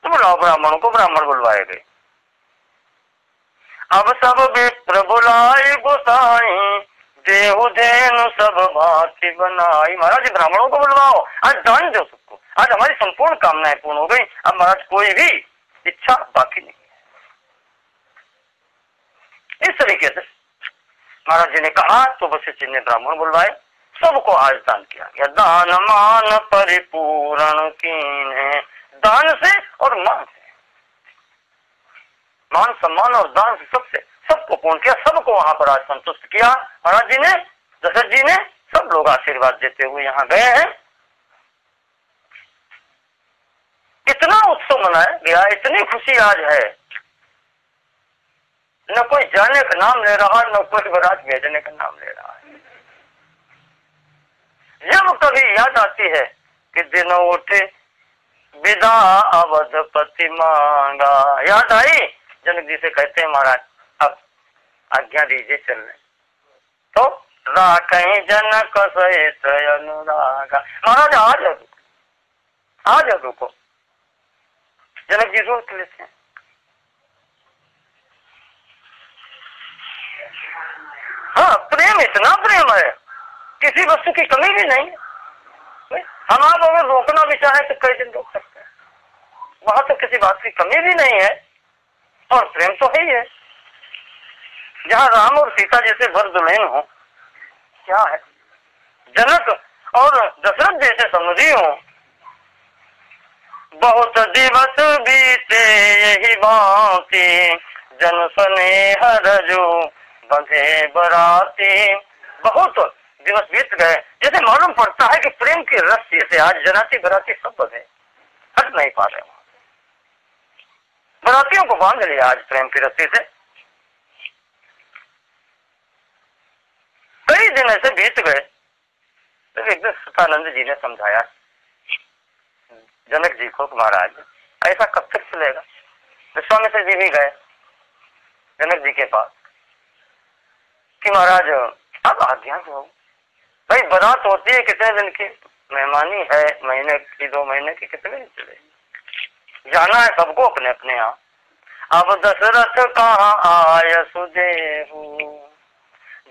तो बुलाओ ब्राह्मणों को। ब्राह्मण बुलवाए गए। अब सब विप्र बुलाए गोसाई, देहु धेनु सब भांति बनाई। महाराज ब्राह्मणों को बुलवाओ, आज दान दो सबको, आज हमारी संपूर्ण कामनाएं पूर्ण हो गई, अब महाराज कोई भी इच्छा बाकी नहीं है। इस तरीके से महाराज जी ने कहा तो वशिष्ठ जी ने ब्राह्मण बुलवाए, सबको आज दान किया गया। दान मान परिपूर्ण कीन्हे, दान से और मान से, मान सम्मान और दान से सबसे सबको पूर्ण किया, सबको वहां पर आज संतुष्ट किया। महाराज जी ने, दशरथ जी ने, सब लोग आशीर्वाद देते हुए यहाँ गए हैं। इतना उत्सव मनाया गया, इतनी खुशी आज है, न कोई जाने का नाम ले रहा, न कोई बारात भेजने का नाम ले रहा है। जब कभी याद आती है कि दिन उठे विदा अवधपति मांगा। याद आई, जनक जी से कहते हैं महाराज अब आज्ञा दीजिए चलने। तो राखें जनक सहित अनुरागा। महाराज आ जा रुको। जनक जी रोक लेते हैं। हाँ, प्रेम इतना प्रेम है, किसी वस्तु की कमी भी नहीं है। हम आप अगर रोकना भी चाहे तो कई दिन रोक सकते हैं, वहां तो किसी बात की कमी भी नहीं है, और प्रेम तो है ही है। जहाँ राम और सीता जैसे वर दुल्हन हो, क्या है, जनक और दशरथ जैसे समुदी हो, बहुत दिवस बीते यही भांति, जन स्नेह रजो बंधे बराती। बहुत दिवस बीत गए, जैसे मालूम पड़ता है कि प्रेम की रस्सी से आज जनाती बराती सब बंधे, हट नहीं पा रहे। बरातियों को बांध लिया आज प्रेम की रस्सी से। कई दिन ऐसे बीत गए, तो एक दिन सतानंद जी ने समझाया जनक जी को, महाराज ऐसा कब तक चलेगा। विश्वामित्र जी भी गए जनक जी के पास कि महाराज अब आज्ञा दो, भाई बारात होती है कितने दिन की, मेहमानी है महीने की 2 महीने की, कितने दिन चले, जाना है सबको अपने अपने यहाँ। अब दशरथ कहाँ आय सुदेहु,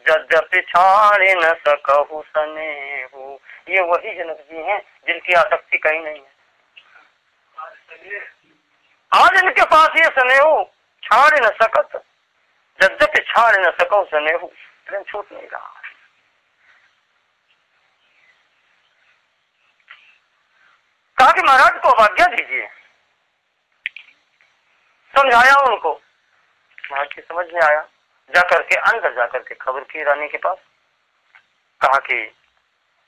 यद्यपि छाड़े न सकहु सनेहु। ये वही जनक जी हैं जिनकी आसक्ति कहीं नहीं है। आज इनके पास ये स्नेह छाड़ न सकत, यद्यपि छाड़ न सको स्नेह, प्रेम छूट नहीं रहा। कहा कि महाराज को आज्ञा दीजिए। समझाया उनको, महाराज की समझ में आया। जाकर के अंदर जाकर के खबर की रानी के पास, कहा कि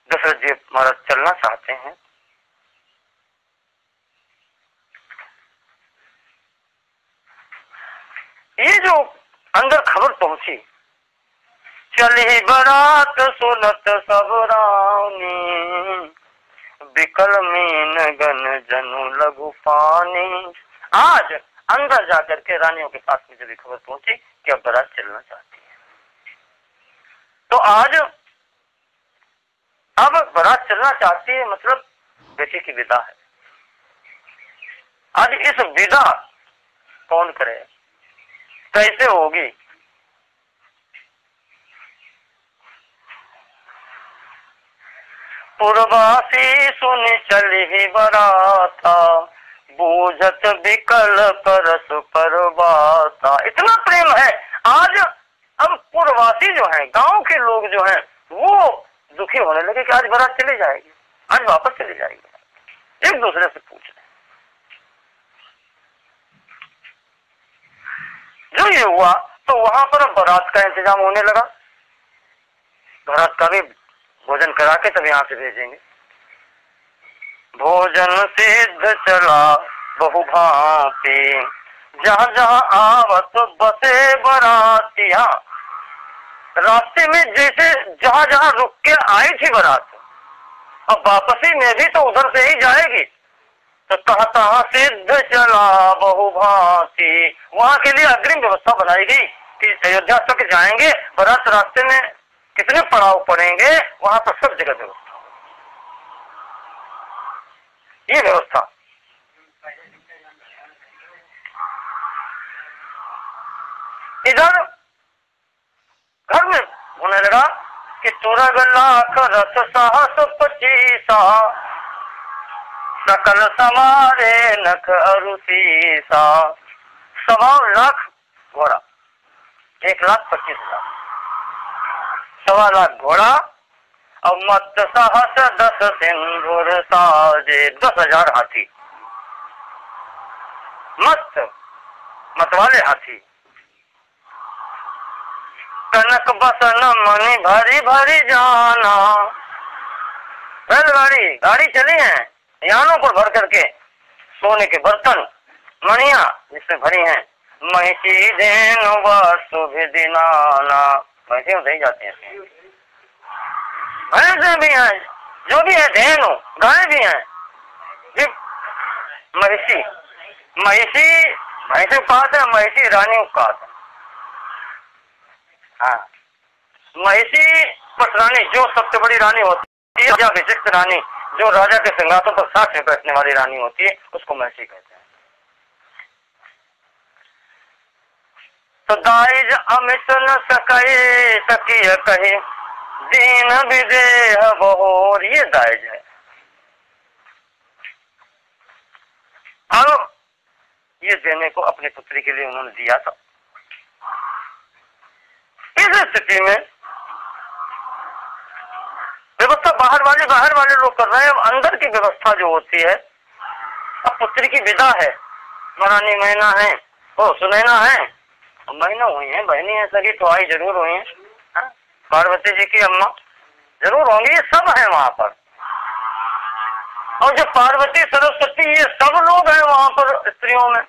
दशरथ जी महाराज चलना चाहते हैं। ये जो अंदर खबर पहुंची, चली बारात सुनत सब रानी, बिकल मीन गन जनु लघु पानी। आज अंदर जाकर के रानियों के पास में जब खबर पहुंची कि अब बारात चलना चाहती है, तो आज अब बारात चलना चाहती है, मतलब बेटी की विदा है। आज इस विदा कौन करे, कैसे होगी। पूर्वासी सुन चली बराता, बूझत बिकल परस परबाता। इतना प्रेम है आज। अब पूर्ववासी जो है, गांव के लोग जो हैं, वो दुखी होने लगे कि आज बारात चली जाएगी, आज वापस चली जाएगी। एक दूसरे से पूछ रहे। जो ये हुआ तो वहां पर बारात का इंतजाम होने लगा। बारात का भी भोजन करा के तब यहाँ से भेजेंगे। भोजन सिद्ध चला बहु भांति, जहाँ जहाँ आवत बसे बरातियां। रास्ते में जैसे जहाँ जहाँ रुक के आई थी बारात, अब वापसी में भी तो उधर से ही जाएगी। तो कहा सिद्ध चला बहु भांति, वहां के लिए अग्रिम व्यवस्था बनाई गई कि अयोध्या तक जाएंगे, बारात रास्ते में कितने पड़ाव पड़ेंगे, वहां पर सब जगह व्यवस्था। ये व्यवस्था इधर घर में होने लगा कि 14 लाख रथ साहस 25 सकल समारे नख अरुसीसा। 1.25 लाख घोड़ा, 1,25,000, 1.25 लाख घोड़ा और मत सहस 10 सिंधुर साजे। 10,000 हाथी, मत वाले हाथी। कनक बसन मणि भरी भरी जाना। बैलगाड़ी, गाड़ी चली है, यानों पर भर करके सोने के बर्तन, मणिया जिसमें भरी हैं। महिषी धेनु वस्तु दिनाना, महिषियों दे जाती हैं, भैंसे भी हैं, जो भी है धेनु, गाय भी है, महिषी, महिषी भैंस उपकात है, महिषी रानी उपकात है। हाँ, महिषी पटरानी जो सबसे बड़ी रानी होती है, या विशिष्ट रानी जो राजा के सिंहासन पर साथ में बैठने वाली रानी होती है, उसको महिषी कहते हैं। तो दाइज अमित न सके सकिय कहे दीन विदेह बहोर, ये दाइज है। अब ये देने को अपनी पुत्री के लिए उन्होंने दिया था। इस स्थिति में व्यवस्था बाहर वाले लोग कर रहे हैं। अब अंदर की व्यवस्था जो होती है, अब पुत्री की विदा है, महारानी महीना है, ओ सुनैना है, महीना हुई है, बहनी है, सगी तो आई जरूर हुई है, पार्वती जी की अम्मा जरूर होंगी, ये सब है वहां पर। और जो पार्वती सरस्वती ये सब लोग हैं वहां पर, स्त्रियों में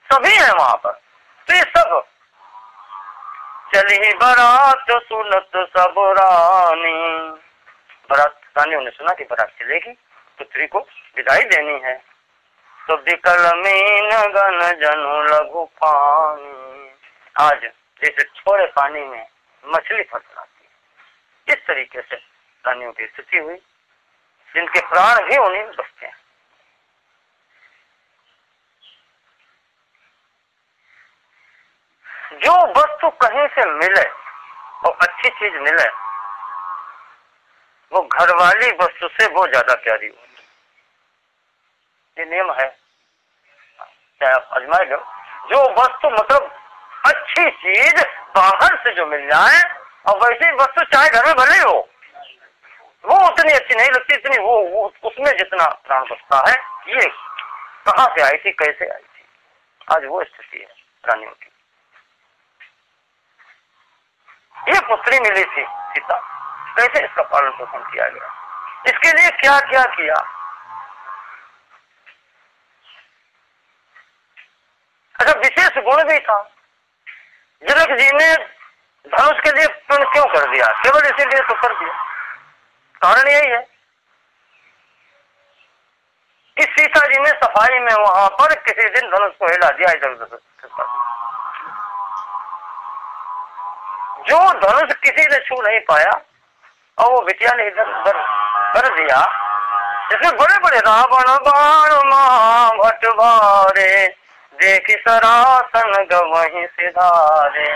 सभी हैं वहां पर। तो ये सब चली बारात सुनत सब रानी, बारात रानियों ने सुना कि बारात चलेगी, पुत्री को विदाई देनी है। तो विकल मीन गन जनु लघु पानी, आज जैसे थोड़े पानी में मछली फंसलाती है, इस तरीके से रानियों की स्थिति हुई, जिनके प्राण भी उन्हीं में बसते हैं। जो वस्तु कहीं से मिले और अच्छी चीज मिले, वो घर वाली वस्तु से वो ज्यादा प्यारी होती है। ये नियम है, चाहे आप आजमाए लो। जो वस्तु मतलब अच्छी चीज बाहर से जो मिल जाए, और वैसी वस्तु चाहे घर में भले हो, वो उतनी अच्छी नहीं लगती, इतनी वो उसमें जितना प्राण बसता है। ये कहाँ से आई थी, कैसे आई थी, आज वो स्थिति है रानियों की। ये पुत्री मिली थी सीता, कैसे इसका पालन पोषण किया गया, इसके लिए क्या क्या किया। अच्छा, विशेष गुण भी था। जनक जी ने धनुष के लिए प्रण क्यों कर दिया, केवल इसीलिए तो कर दिया, कारण यही है कि सीता जी ने सफाई में वहां पर किसी दिन धनुष को हिला दिया, इधर उधर। जो धनुष किसी ने छू नहीं पाया और वो बिटिया ने इधर उधर कर दिया, जिसमें बड़े बड़े रावण बाण मां भटवारे, देखी सरासन गवहीं सिधारे।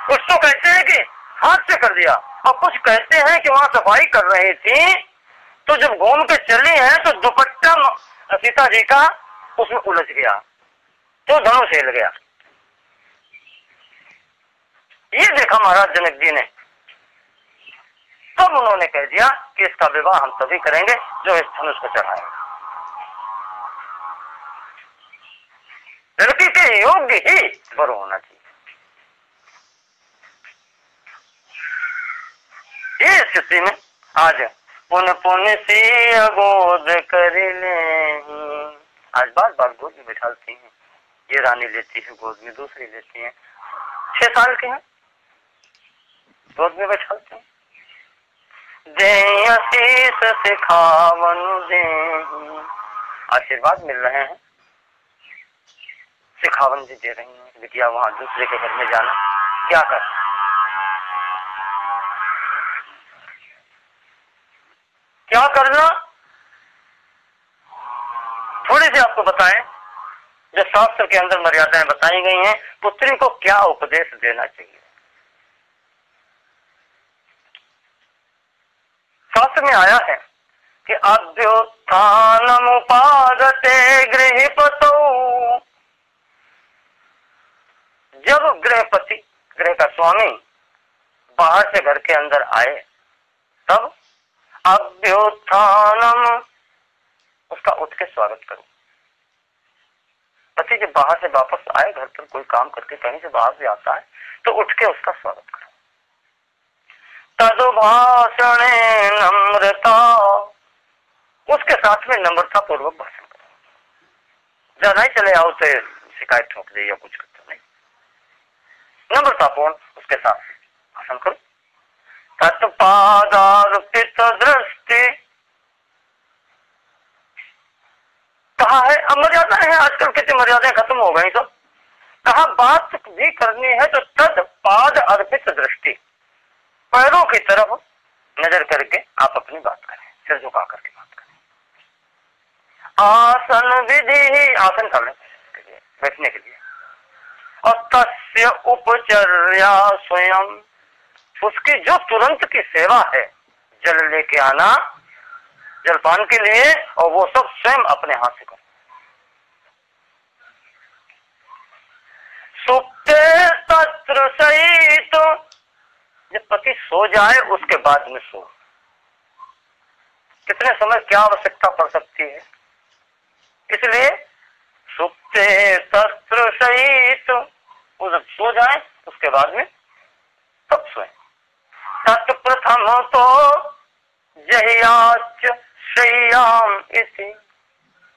कुछ तो कहते हैं कि हाथ से कर दिया, और कुछ कहते हैं कि वहां सफाई कर रही थी, तो जब घूम के चली है तो दुपट्टा सीता जी का उसमें उलझ गया, तो धनुष हिल गया। ये देखा महाराज जनक जी ने, तब उन्होंने कह दिया कि इसका विवाह हम तभी करेंगे जो इस धनुष को चढ़ाएंगे। लड़की के योग्य ही वर होना चाहिए। ये स्थिति में आज पुन पुन सी गोद कर ले, आज बार बार गोद में बिठालती हैं। ये रानी लेती है गोद में, दूसरी लेती है, 6 साल के हैं, गोद में बैठालते हैं। दे आशीष सिखावन दे, आशीर्वाद मिल रहे हैं, सिखावन जी दे रही हैं। बिटिया वहां दूसरे के घर में जाना क्या कर, क्या करना, थोड़ी सी आपको बताएं। जो शास्त्र के अंदर मर्यादाएं बताई गई हैं, पुत्री को क्या उपदेश देना चाहिए। शास्त्र में आया है कि अभ्युत्थानम उपागते गृहपतौ, जब गृहपति, गृह का स्वामी बाहर से घर के अंदर आए, तब अभ्युत्थानम, उसका उठ के स्वागत करो। पति जब बाहर से वापस आए, घर पर कोई काम करके कहीं से बाहर से आता है, तो उठ के उसका स्वागत करो। तदुभाषण नम्रता, उसके साथ में नम्रता पूर्वक भाषण करो। ज्यादा ही चले आओ तो शिकायत ठोक दे या कुछ करते नहीं, नम्रतापूर्ण उसके साथ भाषण करो। तत्पादार्पित दृष्टि मर्यादाएं खत्म हो गई। तो कहा बात भी करनी है तो तद पाद अर्पित दृष्टि, पैरों की तरफ नजर करके आप अपनी बात करें, सिर झुका करके बात करें। आसन विधि, आसन करने के लिए, बैठने के लिए। और तस्य उपचर्या स्वयं, उसकी जो तुरंत की सेवा है, जल लेके आना जलपान के लिए, और वो सब स्वयं अपने हाथ से करो। सुप्ते तत्र सहित, जब पति सो जाए उसके बाद में सो। कितने समय क्या आवश्यकता पड़ सकती है, इसलिए सुप्ते तत्र सहित, वो जब सो जाए उसके बाद में तब सोए। तत्प्रथम तो जहियाच शय्याम इति,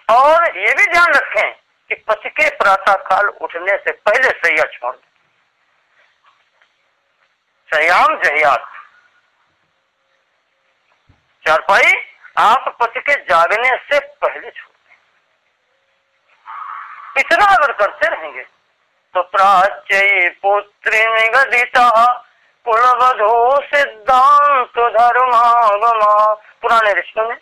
और ये भी ध्यान रखें कि पति के प्रातः काल उठने से पहले शैया छोड़ दें। शय्याम जहियात, चारपाई आप पति के जागने से पहले छोड़ दें। इतना अगर करते रहेंगे तो प्राच्य पुत्री निगदिता कुलवधू सिद्धांत धर्मागमा, पुराने ऋषियों ने,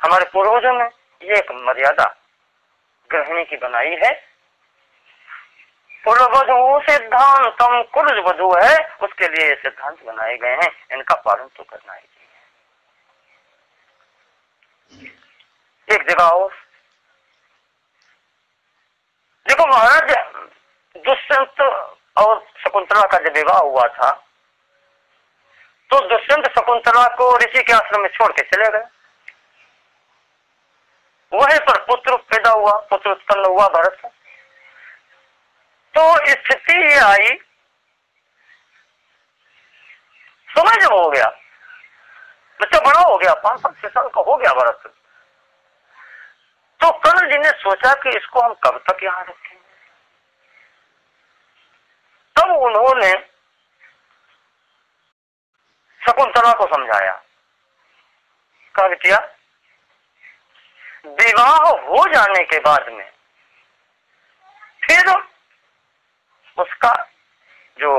हमारे पूर्वजों ने ये एक मर्यादा गृहिणी की बनाई है। कुलवधू सिद्धांतम, कुल वधू है उसके लिए ये सिद्धांत बनाए गए हैं, इनका पालन तो करना ही चाहिए। एक जगह और देखो, महाराज दुष्यंत और शकुंतला का जब विवाह हुआ था तो दुष्यंत शकुंतला को ऋषि के आश्रम में छोड़ के चले गए। वहीं पर पुत्र पैदा हुआ, पुत्र उत्पन्न हुआ भरत का। तो स्थिति ये आई, समय जब हो गया, बच्चा बड़ा हो गया, 5-6 साल का हो गया भरत, तो कर्ण जी ने सोचा कि इसको हम कब तक यहां रखेंगे। तब उन्होंने शकुंतला को समझाया, कहा बिटिया विवाह हो जाने के बाद में फिर उसका जो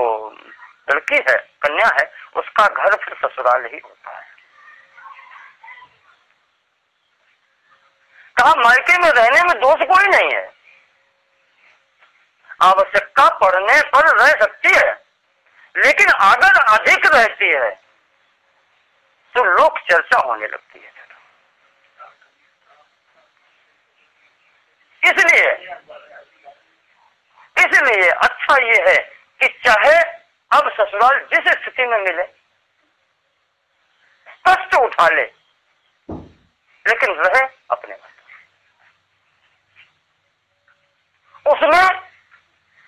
लड़की है, कन्या है, उसका घर फिर ससुराल ही होता है। कहा मायके में रहने में दोष कोई नहीं है, आवश्यकता पड़ने पर रह सकती है, लेकिन अगर अधिक रहती है तो लोक चर्चा होने लगती है। इसलिए अच्छा ये है कि चाहे अब ससुराल जिस स्थिति में मिले, कष्ट उठा ले, लेकिन रहे अपने में, उसमें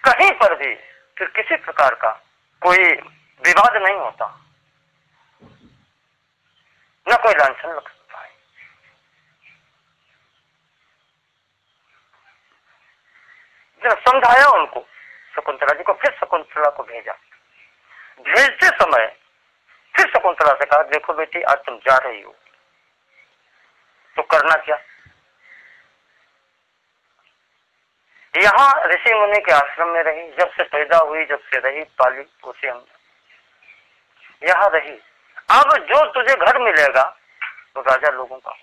कहीं पर भी फिर किसी प्रकार का कोई विवाद नहीं होता, न कोई लांछन लग सकता है। जब समझाया उनको, शकुंतला जी को, फिर शकुंतला को भेजा। भेजते समय फिर शकुंतला से कहा, देखो बेटी आज तुम जा रही हो तो करना क्या, यहाँ ऋषि मुनि के आश्रम में रही, जब से पैदा हुई, जब से रही पाली उसे हम यहाँ रही। अब जो तुझे घर मिलेगा तो राजा लोगों का,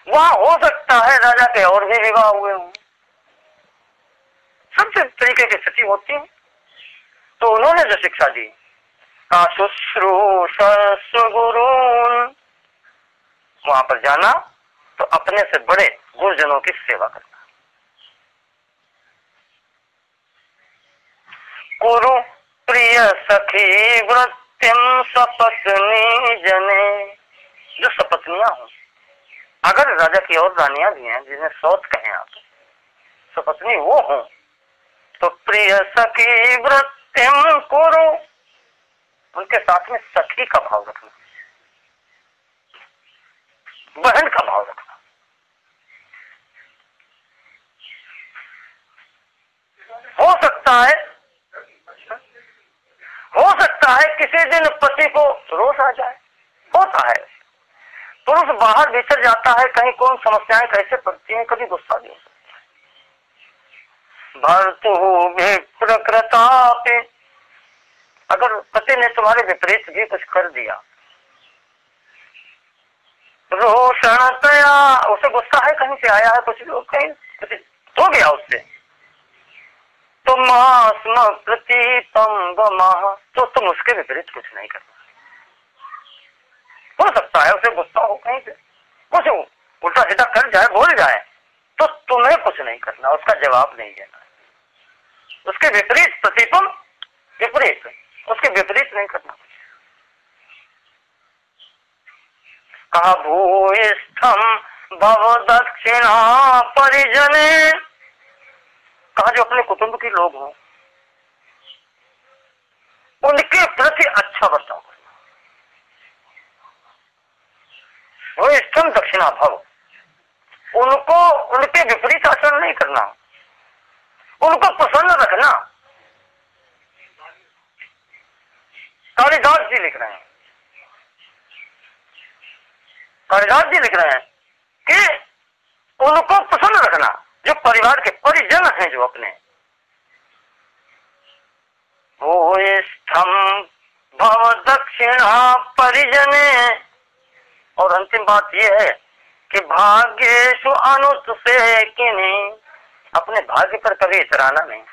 वहां हो सकता है राजा के और भी विवाह हुए हों, सब तरीके की स्थिति होती है। तो उन्होंने जो शिक्षा दी, शुश्रूषस्व गुरून्, वहां पर जाना तो अपने से बड़े गुरुजनों की सेवा करना। कुरु प्रिय सखी वृत्तिम सपत्नी जने, जो सपत्नियां हो, अगर राजा की और रानियां भी हैं जिन्हें सौत कहें आप, सपत्नी वो हो, तो प्रिय सखी वृत्तिम कुरु, उनके साथ में सखी का भाव रखना, बहन का भाव रखना। हो सकता है किसी दिन पति को रोष आ जाए, होता है, पुरुष बाहर भीतर जाता है, कहीं कौन समस्याएं कैसे पड़ती हैं, कभी गुस्सा भी हो सकता है। भर्तु भी प्रकृतापि, अगर पति ने तुम्हारे विपरीत भी कुछ कर दिया, रोषणतया, उसे गुस्सा है, कहीं से आया है, कुछ भी कहीं कुछ हो गया उससे, तो मास्म प्रतीतम गमः, तो तुम उसके विपरीत कुछ नहीं करना। हो सकता है उसे गुस्सा हो, कहीं से कुछ उल्टा सीधा कर जाए, बोल जाए, तो तुम्हें कुछ नहीं करना, उसका जवाब नहीं देना, उसके विपरीत, प्रतिपम विपरीत, उसके विपरीत नहीं करना। कहा भूयिष्ठम भव दक्षिणा परिजने, कहा जो अपने कुटुंब के लोग हों उनके प्रति अच्छा बर्ताव करना। भूयिष्ठम दक्षिणा भव, उनको उनके विपरीत आचरण नहीं करना, उनको प्रसन्न रखना। कालिदास जी लिख रहे हैं, कालिदास जी लिख रहे हैं कि उनको प्रसन्न रखना, जो परिवार के परिजन हैं, जो अपने। भूयिष्ठम भव दक्षिणा परिजने, और अंतिम बात यह है कि भाग्येषु अनुत्से किन्हीं, अपने भाग्य पर कभी इतराना नहीं।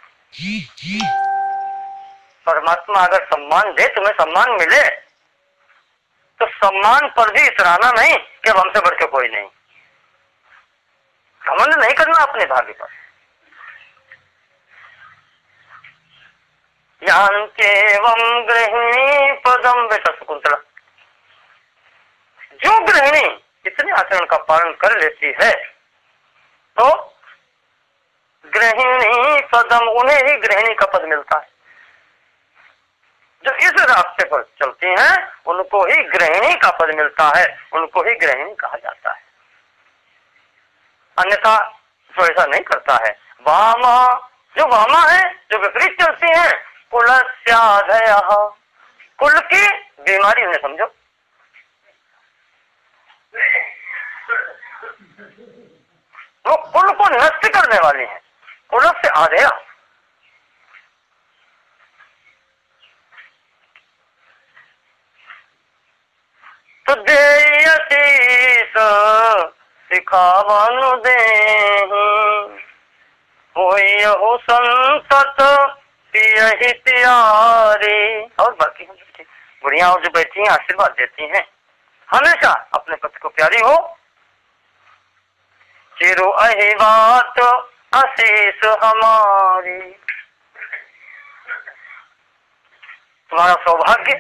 परमात्मा अगर सम्मान दे, तुम्हें सम्मान मिले, तो सम्मान पर भी इतराना नहीं कि अब हमसे बढ़ के कोई नहीं। घमंड नहीं करना अपने भाग्य पर। यान्त्येवं गृहिणी पदम बेटा शकुंतला, जो गृहिणी इतने आचरण का पालन कर लेती है, तो गृहिणी पदम, उन्हें ही गृहिणी का पद मिलता है। जो इस रास्ते पर चलती हैं उनको ही गृहिणी का पद मिलता है, उनको ही गृहिणी कहा जाता है। अन्यथा जो ऐसा नहीं करता है, वामा, जो वामा है, जो विपरीत चलती हैं, कुलस्याधयः, कुल की बीमारी उन्हें समझो। वो कुल को नष्ट करने वाली है, कुलस्य आधेय। तो देयतीस सिखावनु देहि, होयहु संतत पियहि प्यारे। और बाकी बुढ़िया और जो बैठी हैं आशीर्वाद देती हैं, हमेशा अपने पति को प्यारी हो। चिरु अहिवात अशेष हमारी, तुम्हारा सौभाग्य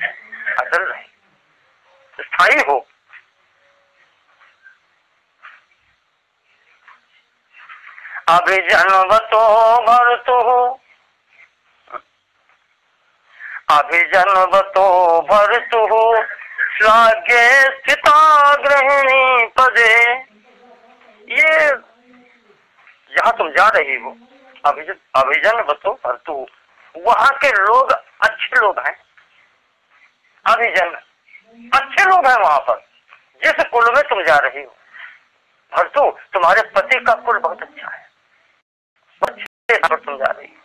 अटल रहे, स्थायी हो। अभिजन्मतो भर्तुः, अभिजन्मतो भर्तुः श्लाघ्ये स्थिता गृहिणी पदे। ये जहाँ तुम जा रही हो, अभिजन्मतो भर्तुः, वहाँ के लोग अच्छे लोग हैं। अभिजन अच्छे लोग हैं वहां पर, जिस कुल में तुम जा रही हो। भर्तु, तुम्हारे पति का कुल बहुत अच्छा है, अच्छे पर तुम जा रही हो।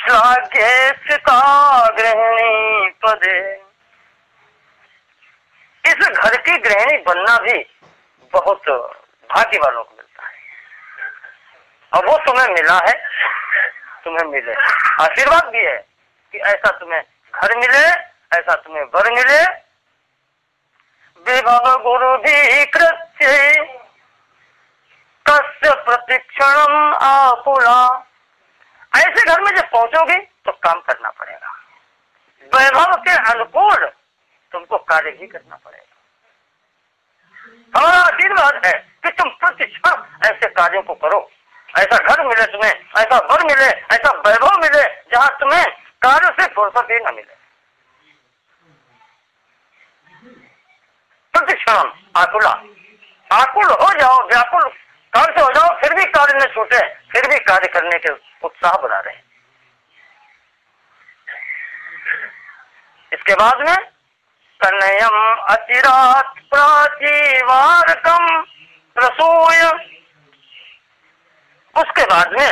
श्लाघ्ये स्थिता गृहिणी पदे, इस घर की गृहिणी बनना भी बहुत भाग्य वालों को मिलता है, और वो तुम्हें मिला है, तुम्हें मिले। आशीर्वाद भी है कि ऐसा तुम्हें घर मिले, ऐसा तुम्हें वर मिले। विभव गुरु भी कृत्य कस्य प्रतिक्षणम आकुला, ऐसे घर में जब पहुंचोगे तो काम करना पड़ेगा, वैभव के अनुकूल तुमको कार्य भी करना पड़ेगा। हमारा आशीर्वाद है कि तुम प्रतिक्षण ऐसे कार्यों को करो, ऐसा घर मिले तुम्हें, ऐसा वर मिले, ऐसा वैभव मिले, जहां तुम्हें कार्य से फुर्सत ही न मिले। प्रतिक्षण आकुला, आकुल हो जाओ, व्याकुल कार्य से हो जाओ, फिर भी कार्य न छूटे, फिर भी कार्य करने के उत्साह बना रहे। इसके बाद में कन्यम अचिरात प्राचीवारकम रसोय। उसके बाद में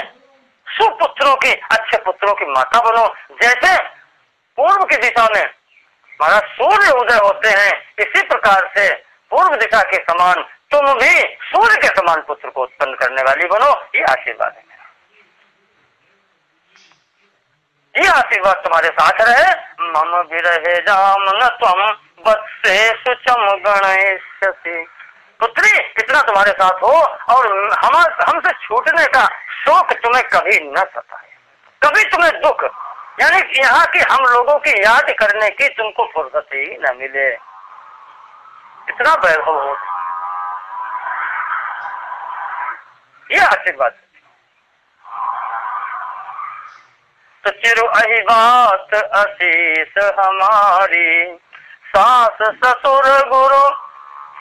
सुपुत्रों की, अच्छे पुत्रों की माता बनो। जैसे पूर्व की दिशा में महाराज सूर्य उदय होते हैं, इसी प्रकार से पूर्व दिशा के समान तुम भी सूर्य के समान पुत्र को उत्पन्न करने वाली बनो। ये आशीर्वाद है मेरा, ये आशीर्वाद तुम्हारे साथ रहे। मम विरहे जाम न त्वम वत्से सुचम गणेशसि। पुत्री कितना तुम्हारे साथ हो और हमसे छूटने का शोक तुम्हें कभी न सताए, कभी तुम्हें दुख, यानी कि यहाँ की हम लोगों की याद करने की तुमको फुर्सत ही न मिले। इतना वैभव हो, ये आशीर्वाद। तो चिरु अहि बात आशीष हमारी, सास ससुर गुरु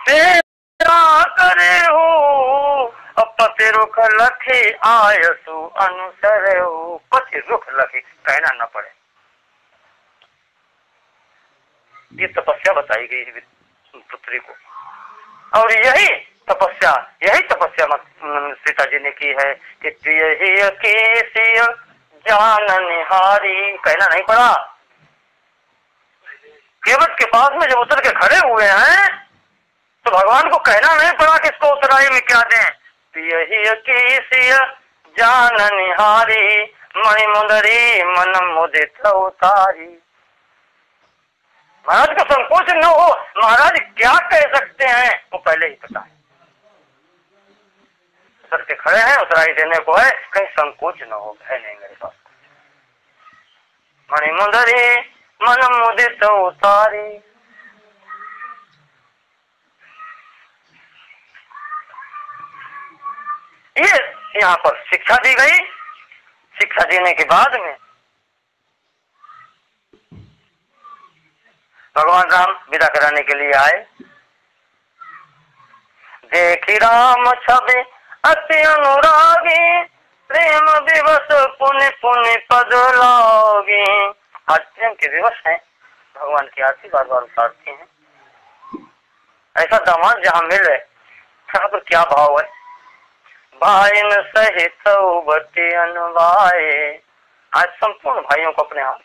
सेवा करे हो। पति रुख लखी आयसु अनुसरे हो। पति रुख लखी कहना न पड़े, ये तपस्या बताई गई है पुत्री को। और यही तपस्या सीता जी ने की है कि प्रिय ही केसिय जान निहारी। कहना नहीं पड़ा, केवट के पास में जब उतर के खड़े हुए हैं तो भगवान को कहना नहीं पड़ा कि इसको उतराई में क्या दें। प्रिय ही केसिय जान निहारी, मणिमुंदरी मन मुदित उतारी। महाराज को संकोच न हो, महाराज क्या कह सकते हैं वो पहले ही पता है। सर के खड़े हैं, उतराई देने को है, कहीं संकोच न हो, है नहीं मेरे पास। मणिमुंदरी मन मुदित उतारी। ये यहाँ पर शिक्षा दी गई। शिक्षा देने के बाद में भगवान राम विदा कराने के लिए आए। देखी राम छवि अति अनुरागी, प्रेम विवश पुण्य पुण्य पद लागी। आज प्रेम के विवश हैं, भगवान की आरती बार बार उतारती हैं। ऐसा दामाद जहाँ मिले यहाँ पर क्या भाव है। भाईन सहित उबती अनवाए। आज संपूर्ण भाइयों को अपने हाथ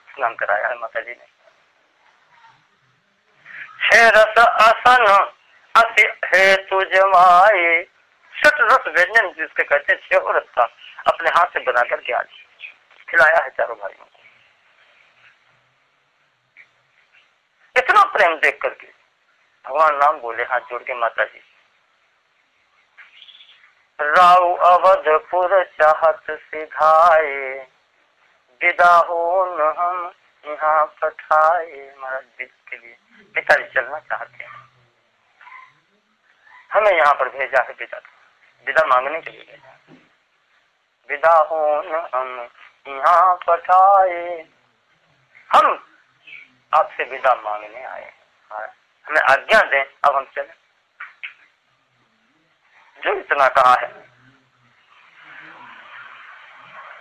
स्नान कराया है माता जी ने। छह रस आसन अति हेतु जमाए। छठ रस व्यंजन जिसके कहते हैं, छह रस का अपने हाथ से बना करके आज खिलाया है चारों भाइयों को। इतना प्रेम देख करके भगवान राम बोले हाथ जोड़ के, माता जी राव अवधपुर चाहत सिधाए, विदा हो न हम यहाँ पठाए। महाराज के लिए पिताजी चलना चाहते हैं, हमें यहाँ पर भेजा है, विदा मांगने के लिए भेजा। विदा हो न हम यहाँ पठाए, हम आपसे विदा मांगने आए, हमें आज्ञा दें, अब हम चले। जो इतना कहा है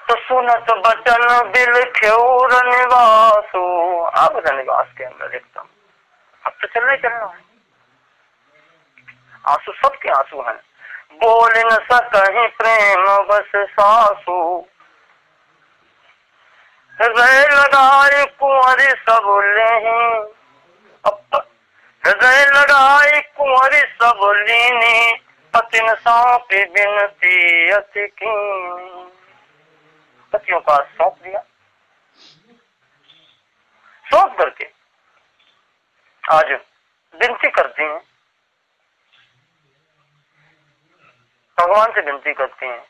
तो सुनत बचन बिल ख्योर निवासो। अब रनिवास के अंदर एकदम अब तो चलना है। आंसू, सबके आंसू हैं। बोल न सकहीं प्रेम बस सासू, हृदय लगाए कुंवरी सब लेहीं। हृदय लगाए कुंवरी सब लीनी, पतिन सौंपी बिनती अति कीनी। पतियों का सौंप दिया, सौंप करके आज विनती करती हैं, भगवान से विनती करती हैं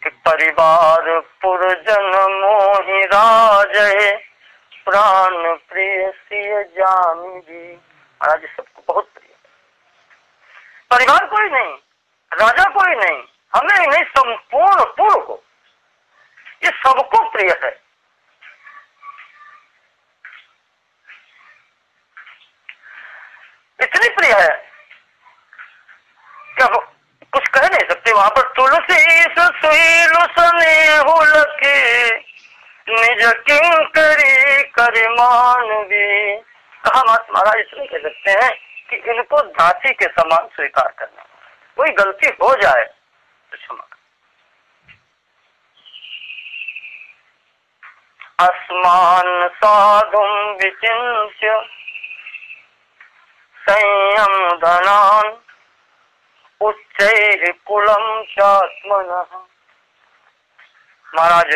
कि परिवार पुरजन मोहि राजहे, प्राण प्रिय सिय जानी जी। महाराज सबको बहुत प्रिय। परिवार कोई नहीं, राजा कोई नहीं, हमें ही नहीं, संपूर्ण पूर्व को, ये सबको प्रिय है। इतनी प्रिय है क्या कुछ कह नहीं सकते। वहां पर तुलसी सुशील स्नेहु लखे, निज किंकरी करिमान भी। कहा महाराज इसलिए कह सकते हैं कि इनको दासी के समान स्वीकार करना, कोई गलती हो जाए तो क्षमा। अस्मान साधुम विचिन्त्य संयम धनान उच्चैः कुलम चात्मनः। महाराज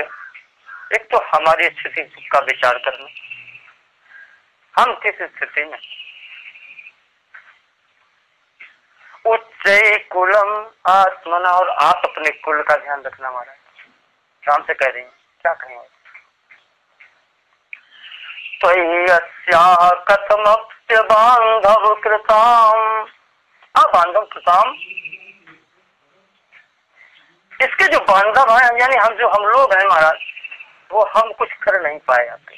एक तो हमारी स्थिति का विचार करना, हम किस स्थिति में। उच्चैः कुलम आत्मना, और आप अपने कुल का ध्यान रखना। महाराज शाम से कह रही हैं, क्या कहें। त्वय्यस्याः कथमप्य बांधव कृताम, बांधव कृताम, इसके जो बांधव हैं यानी हम लोग हैं महाराज, वो हम कुछ कर नहीं पाए आपके,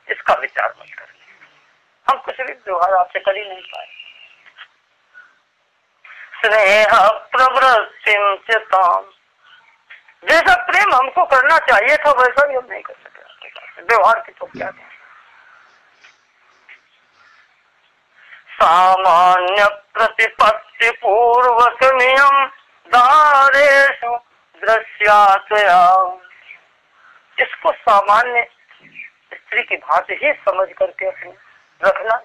इसका विचार मत करें। हम कुछ भी व्यवहार आपसे कर ही नहीं पाए। स्नेह प्रवृत्तिम चिताम, जैसा प्रेम हमको करना चाहिए था वैसा भी हम नहीं कर सके आपके साथ, व्यवहार की तो क्या है। सामान्य प्रतिपत्ति पूर्वक नियम दारेषु दृश्यात्या, इसको सामान्य स्त्री की भांति ही समझ करके अपने रखना।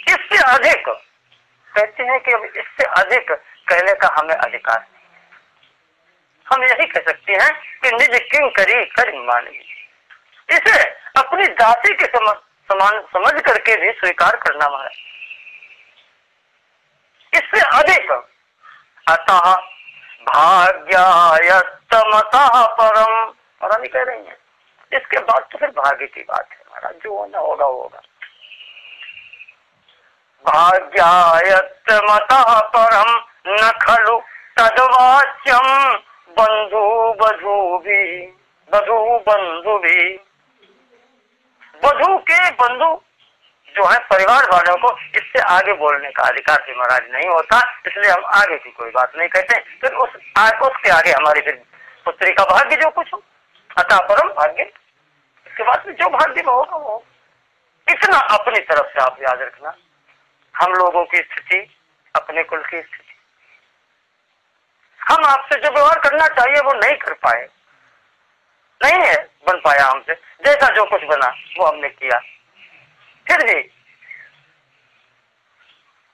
इससे अधिक कहते हैं कि इससे अधिक कहने का हमें अधिकार नहीं। हम यही कह सकते हैं कि निज किंग करी कर मानवी, इसे अपनी दासी के समान समझ करके भी स्वीकार करना है। इससे अधिक अतः भाग्यायत्तमतः परम, महारानी कह रही हैं इसके बाद तो फिर भाग्य की बात है महाराज, जो होना होगा होगा। भाग्यायत्तमतः परम न खलु तद्वाच्यम बंधु बधू भी, बधू बंधु भी, वधू के बंधु जो है परिवार वालों को इससे आगे बोलने का अधिकार भी महाराज नहीं होता, इसलिए हम आगे की कोई बात नहीं कहते। फिर उसके आगे हमारी फिर पुत्री का भाग्य जो कुछ हो, अतः परम भाग्य, इसके बाद में जो भाग्य में होगा वो। इतना अपनी तरफ से आप याद रखना, हम लोगों की स्थिति, अपने कुल की स्थिति, हम आपसे जो व्यवहार करना चाहिए वो नहीं कर पाए, नहीं है बन पाया हमसे, जैसा जो कुछ बना वो हमने किया। फिर भी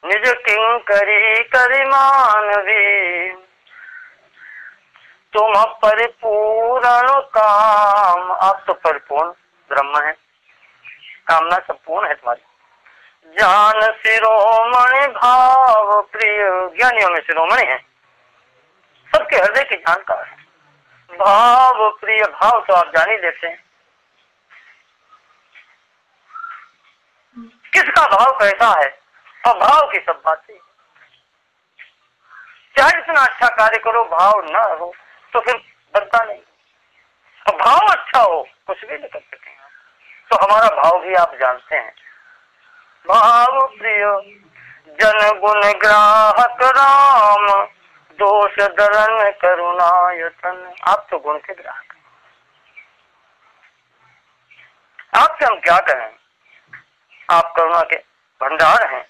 निज किंग करी करिमानवी, तुम परिपूर्ण काम, आप तो परिपूर्ण ब्रह्म है, कामना संपूर्ण है तुम्हारी। जान शिरोमणि भाव प्रिय, ज्ञानियों में शिरोमणि है, सबके हृदय की जानकार है। भाव प्रिय, भाव तो आप जान ही लेते हैं, किसका भाव कैसा है, और भाव की सब बातें। चाहे इतना अच्छा कार्य करो भाव ना हो तो फिर बनता नहीं, और भाव अच्छा हो कुछ भी नहीं कर सकते। तो हमारा भाव भी आप जानते हैं। भाव प्रिय जन गुण ग्राहक राम, दोष दरन करुणायतन, आप तो गुण के ग्राहक, आपसे हम क्या कहें, आप करुणा के भंडार हैं,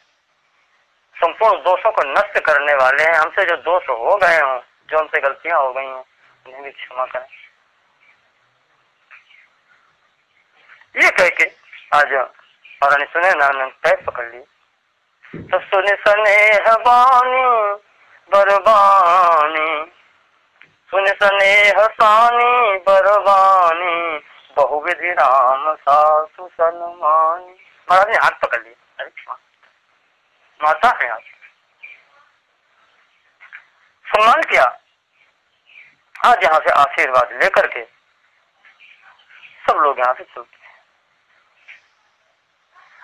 संपूर्ण दोषों को नष्ट करने वाले हैं। हमसे जो दोष हो गए हों, जो हमसे गलतियां हो गई हैं, उन्हें भी क्षमा करें। ये कह के आज और सुने नानक तय पकड़ ली तो सुने स्नेह बानी बरबानी, सुने स्नेह सानी बरबानी, बहुविधि राम सासु सन्मानी। महाराज ने हाथ पकड़ लिया, अरे माता है आप, सम्मान किया। आज यहाँ से आशीर्वाद लेकर के सब लोग यहाँ से चलते हैं।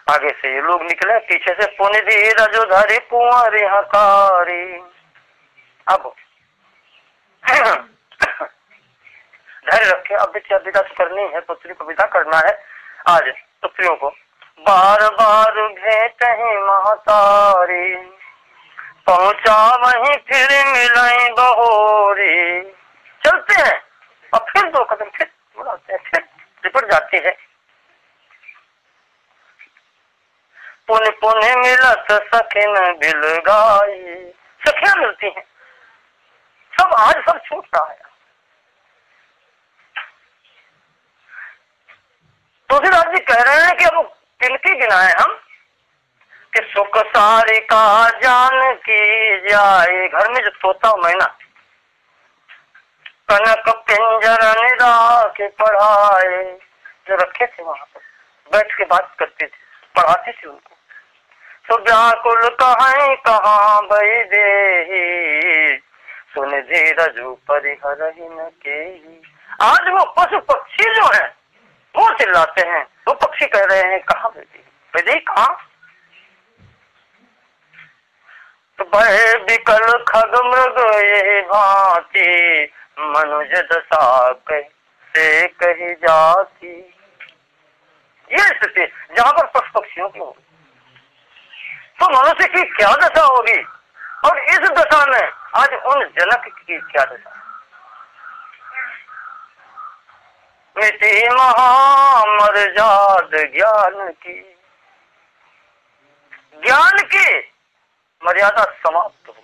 आगे से ये लोग निकले, पीछे से पुण्य रजोधारी कुंवर हकारी। अब धैर्य रखे, अब विदा करनी है, पुत्री को विदा करना है। आज पुत्रियों को बार बार भेंट ही महतारी, पहुंचा वहीं फिर मिलाई बहोरी। चलते हैं और फिर 2 कदम फिर बुलाते हैं, फिर लिपट जाती है। पुन पुन मिलत सखिन बिलगाई, सखियां मिलती हैं, सब आज सब छूट रहा है। तुलसीदास जी कह रहे हैं कि अब किनकी गिनाएं हम कि सुख सारी का जान की जाए। घर में जो तोता मैना कनक पिंजर निरा के पढ़ाए, जो रखे थे वहां पर बैठ के बात करते थे, पढ़ाते थे उनको। तो व्याकुल कहाँ भई दे, सुन धीरजु परिहरहिन के। आज वो पशु पक्षी जो है वो चिल्लाते हैं, वो पक्षी कह रहे हैं कहाँ बेटी कहाँ। तो भय विकल खग मृग ये भांति, मनुज दशा से कही जाती। ये स्थिति जहाँ पर पशु पक्षियों की होगी तो मनुष्य की क्या दशा होगी, और इस दशा में आज उन जनक की क्या दशा। मिटी महामर्याद ज्ञान की, ज्ञान की मर्यादा समाप्त हो गई।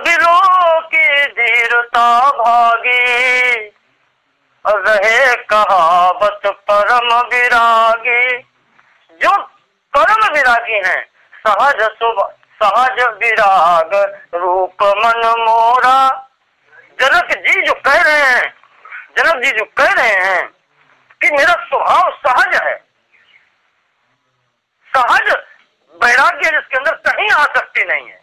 बिलो की धीरता भागी, रहे कहावत परम विरागी। जो परम विरागी हैं, सहज विराग रूप मन मोरा। जनक जी जो कह रहे हैं कि मेरा स्वभाव सहज है, सहज वैराग्य जिसके अंदर कहीं आसक्ति नहीं है,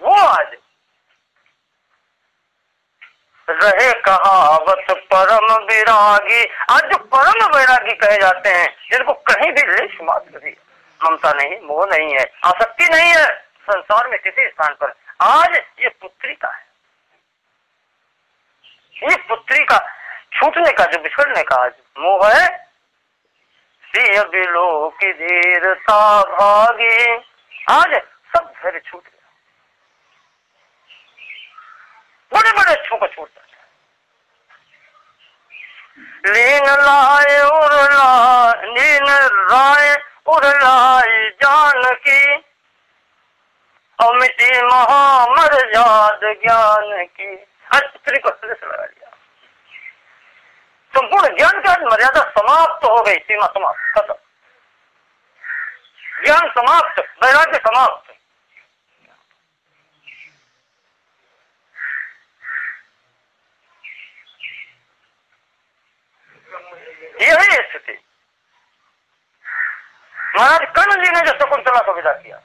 वो आज रहे कहावत परम विरागी। आज जो परम वैरागी कहे जाते हैं, जिनको कहीं भी लेश मात्र भी ममता नहीं, मोह नहीं है, आसक्ति नहीं है संसार में किसी स्थान पर, आज ये पुत्री का है, ये पुत्री का छूटने का, जो बिछड़ने का आज मोह है। सिय बिलो की धीरता भागी, आज सब धैर्य छूट गया, बड़े बड़े अच्छों को छूटता है। लीन राय उड़लाए जानकी, अमिति महामर्याद ज्ञान की। आज पुत्री को हृदय से लगा लिया, संपूर्ण ज्ञान की आज मर्यादा समाप्त हो गई, सीमा समाप्त, खत्म, ज्ञान समाप्त, वैराग्य समाप्त। यही स्थिति महाराज कर्ण जी ने जो शकुंतला को विदा किया,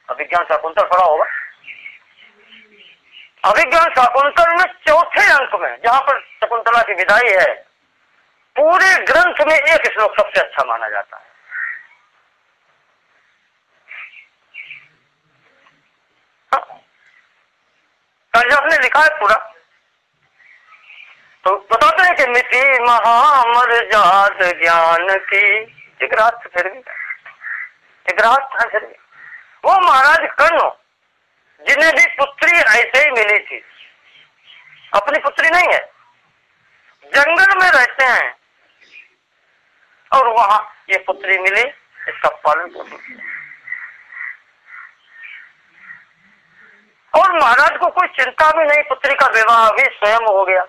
अभिज्ञान शाकुंतल पढ़ा होगा, अभिज्ञान शाकुंतल में चौथे अंक में जहां पर शकुंतला की विदाई है, पूरे ग्रंथ में एक श्लोक सबसे अच्छा माना जाता है। कालिदास ने लिखा है पूरा, तो बताते हैं कि मिति महामर्याद ज्ञान की। एक रात फिर भी, एक रात था फिर भी वो महाराज कर्ण, जिन्हें भी पुत्री ऐसे ही मिली थी, अपनी पुत्री नहीं है, जंगल में रहते हैं और वहां ये पुत्री मिली, इसका पालन पोषण किया। और महाराज को कोई चिंता भी नहीं, पुत्री का विवाह भी स्वयं हो गया,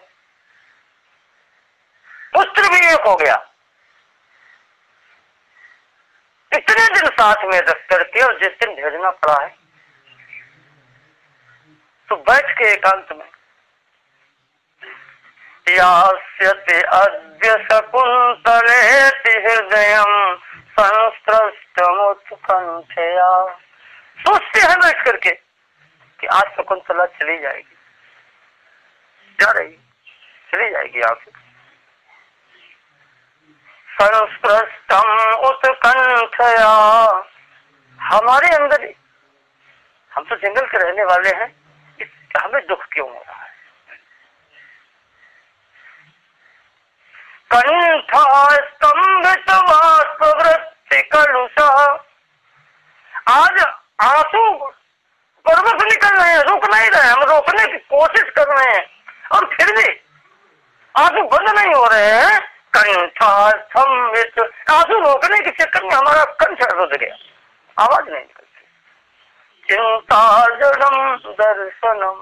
पुत्र भी एक हो गया। इतने दिन साथ में रख करके, और जिस दिन भेजना पड़ा है तो बैठ के एकांत में, यास्यते अद्य शकुंतलेति हृदयं संस्त्रष्टमुत्कंठया। सोचते हैं बैठ करके कि आज शकुंतला चली जाएगी, जा रही, चली जाएगी आगे। संस्पृष्टम उत्कंठया, हमारे अंदर, हम तो जंगल के रहने वाले हैं, हमें दुख क्यों हो रहा है। कंठा स्तंभित वाष्पवृत्ति कलुषा, आज आंसू पर्वत निकल रहे कोशिश कर रहे हैं और फिर भी आंसू बंद नहीं हो रहे हैं। कंठास्थमित, आंसू रोकने के चक्कर में हमारा कंठ रुक गया, आवाज नहीं निकलती। चिंता जड़म दर्शनम,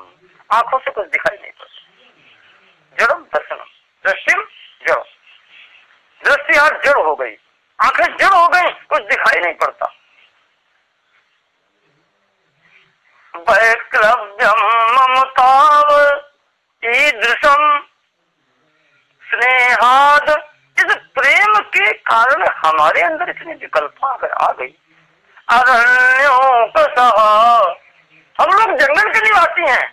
आंखों से कुछ दिखाई नहीं पड़ता। जड़म दर्शनम, दृष्टि जड़, दृष्टि आज जड़ हो गई, आंखें जड़ हो गई, कुछ दिखाई नहीं पड़ता। वैक्लव्यम ममताव ईदृशम स्नेहाद, इस प्रेम के कारण हमारे अंदर इतनी विकल्पा आ गई। अरण्यों का सहा, हम लोग जंगल के निवासी हैं।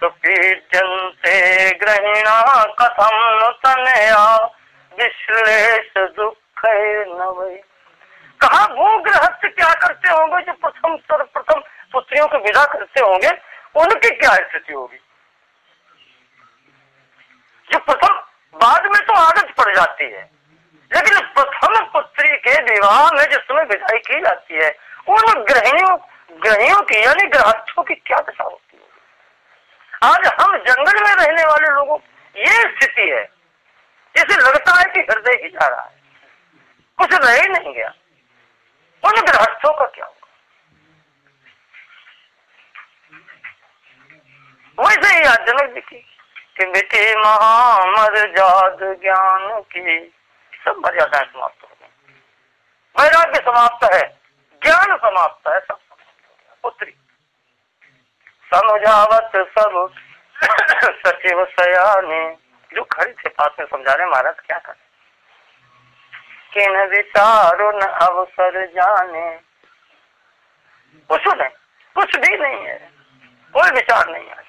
तो पीजन्ते ग्रहिणा कथम तनया विश्लेष दुख नवै। कहा वो गृहस्थ क्या करते होंगे जो सर्वप्रथम पुत्रियों को विदा करते होंगे, उनकी क्या स्थिति होगी। जो प्रथम, बाद में तो आदत पड़ जाती है, लेकिन प्रथम पुत्री के विवाह में जिस समय विदाई की जाती है, उन गृहिणियों की यानी गृहस्थों की क्या दशा होती है। आज हम जंगल में रहने वाले लोगों ये स्थिति है, इसे लगता है कि हृदय ही जा रहा है, कुछ रह ही नहीं गया। उन गृहस्थों का क्या होगा। वैसे ही आज जनक जी की कि बेटे महामर्याद ज्ञान की सब मर्यादाएं समाप्त हो गई, वैराग्य समाप्त है, ज्ञान समाप्त है, सब पुत्री समझावत सब सचिव सयाने, जो खड़े थे पास में समझा रहे महाराज क्या करें। किन विचारो न अवसर जाने, कुछ भी नहीं है, कोई विचार नहीं है,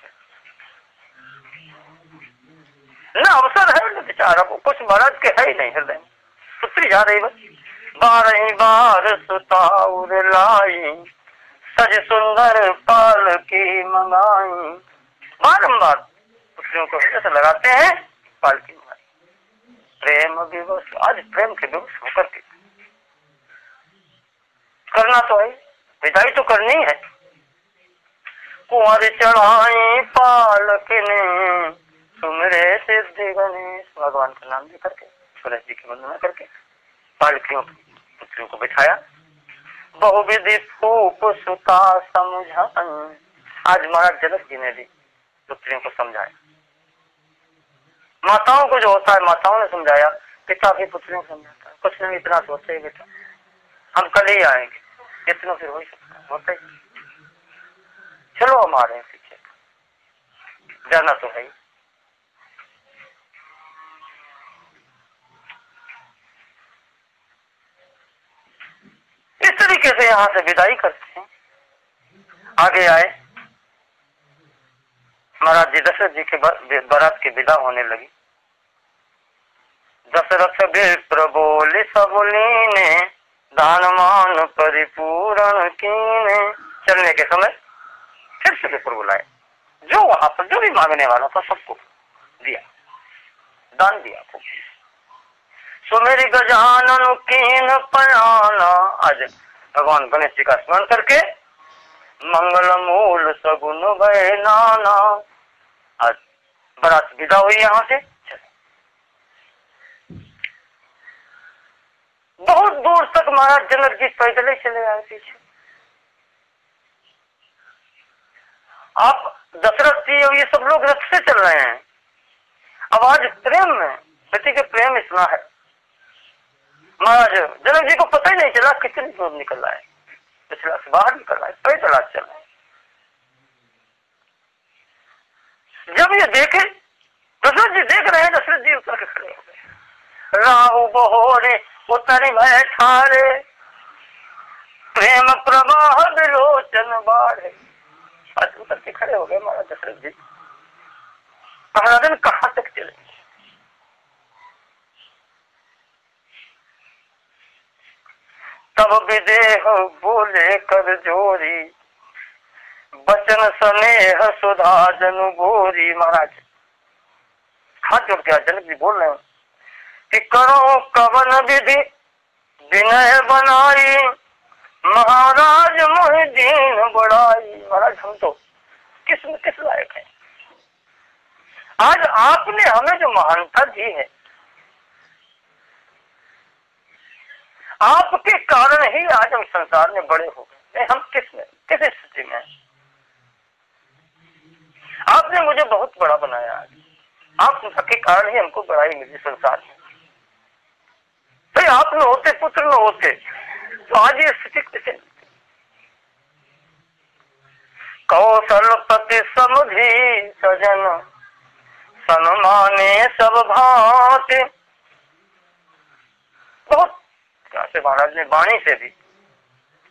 न अवसर है न विचार, कुछ महाराज के है ही नहीं हृदय में। पुत्री जा रही बस, 12 बार सुताउर लाई, सज सुंदर पाल की मंगाई। बारंबार पुत्रियों को हृदय से लगाते हैं, पाल की मंगाई। प्रेम विवश, आज प्रेम के विवश होकर के करना तो है, विदाई तो करनी है। कुंवर चढ़ाई पालक ने, सुमरे सिद्धि गणेश, भगवान का नाम लेकर के सुरेश जी की वंदना करके पालकियों पुत्रियों को बिठाया। बहुविधि फूप सुता समझान, आज महाराज जनक जी ने भी पुत्रियों को समझाया। माताओं को जो होता है, माताओं ने समझाया, पिता भी पुत्रियों को समझाता है। कुछ नहीं, इतना सोचते ही बेटा हम कल ही आएंगे, इतना फिर हो ही सकता है, होता ही। चलो हम आ रहे हैं, पीछे जाना तो है। इस तरीके से यहाँ से विदाई करते हैं। आगे आए महाराज जी, दशरथ जी के बारात की विदा होने लगी। दशरथ विप्र बोले सबलीने, दान मान परिपूर्ण कीने। चलने के समय फिर से विप्र बुलाए, जो वहां पर जो भी मांगने वाला था सबको दिया, दान दिया। सुमेरी गजानन कीन पयाना, आज भगवान गणेश जी का स्मरण करके मंगल मूल सगुन भय नाना। आज बारात विदा हुई यहाँ से। बहुत दूर तक महाराज जनक जी पैदल ही चले आए पीछे। आप दशरथ जी और ये सब लोग रथ से चल रहे हैं। अब आज प्रेम में, पति के प्रेम इतना है, महाराज जनक जी को पता ही नहीं चला कितनी दूर निकल रहा है, पिछला से बाहर निकल रहा है, पैदल आज चल रहा है। जब ये देखे, दशरथ जी देख रहे हैं, दशरथ जी उतर के खड़े हो गए। राहु बहोरे उतरी मैं ठारे, प्रेम प्रवाह विलोचन बाढ़े। आज उतर के खड़े हो गए महाराज दशरथ जी। महाराजन कहाँ तक चले। तब विदेह बोले कर जोरी, बचन स्नेह सुधा जनु गोरी। महाराज हाथ जोड़ के जनक जी बोल रहे हैं कि करो कवन विधि विनय बनाई, महाराज मोह दीन बड़ाई। महाराज हम तो किस में किस लायक है। आज आपने हमें जो महानता दी है, आपके कारण ही आज हम संसार में बड़े हो गए। हम किस में किस स्थिति में? आपने मुझे बहुत बड़ा बनाया। आज आप के कारण ही हमको बड़ाई मिली संसार में। भाई आप न होते, पुत्र न होते, तो आज ये स्थिति कैसे? कौशलपति समधि सजन सन्माने सब भांति। बहुत से महाराज ने वाणी से भी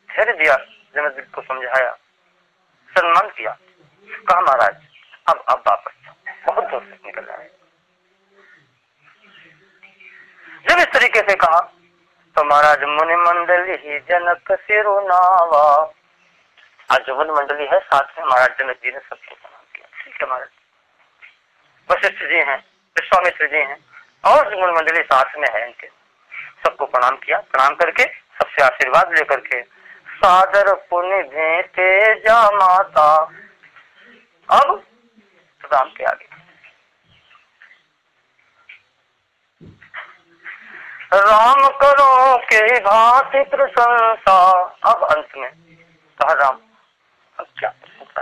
धैर्य दिया, जनक को समझाया, सम्मान किया। कहा महाराज अब वापस बहुत दूर से निकल रहा है। जब इस तरीके से कहा तो महाराज मुनि मंडली ही जनक सिरुनावा। आज जो मुनि मंडली है साथ में महाराज जनक जी ने सबको प्रणाम किया। ठीक है महाराज, वशिष्ठ जी हैं, विश्वामित्र जी हैं और जो मुनि मंडली साथ में है इनके सबको प्रणाम किया। प्रणाम करके सबसे आशीर्वाद लेकर के सादर पुण्य भेंटे जा माता। अब राम के आगे राम करो के भांति प्रशंसा। अब अंत में कहा राम अब क्या प्रशंसा,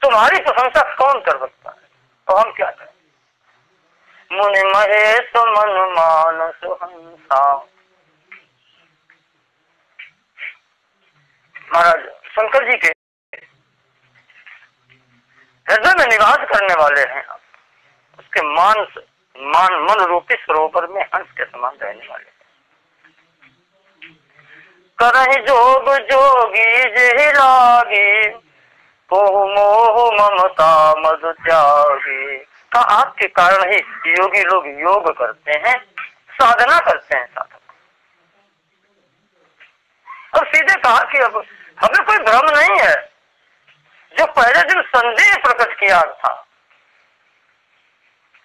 तुम्हारी प्रशंसा कौन कर सकता है, तो हम क्या करें। मुनि महेश मन मानस हंसा। महाराज शंकर जी के हृदय में निवास करने वाले हैं, उसके मन रूपी सरोवर में हंस के समान रहने वाले। करहि जोग जोगी जेहि लागी, कोहु मोह ममता मधु त्यागी। का आपके कारण ही योगी लोग योग करते हैं, साधना करते हैं साधक। और सीधे कहा कि अब हमें कोई भ्रम नहीं है। जो पहले दिन संदेह प्रकट किया था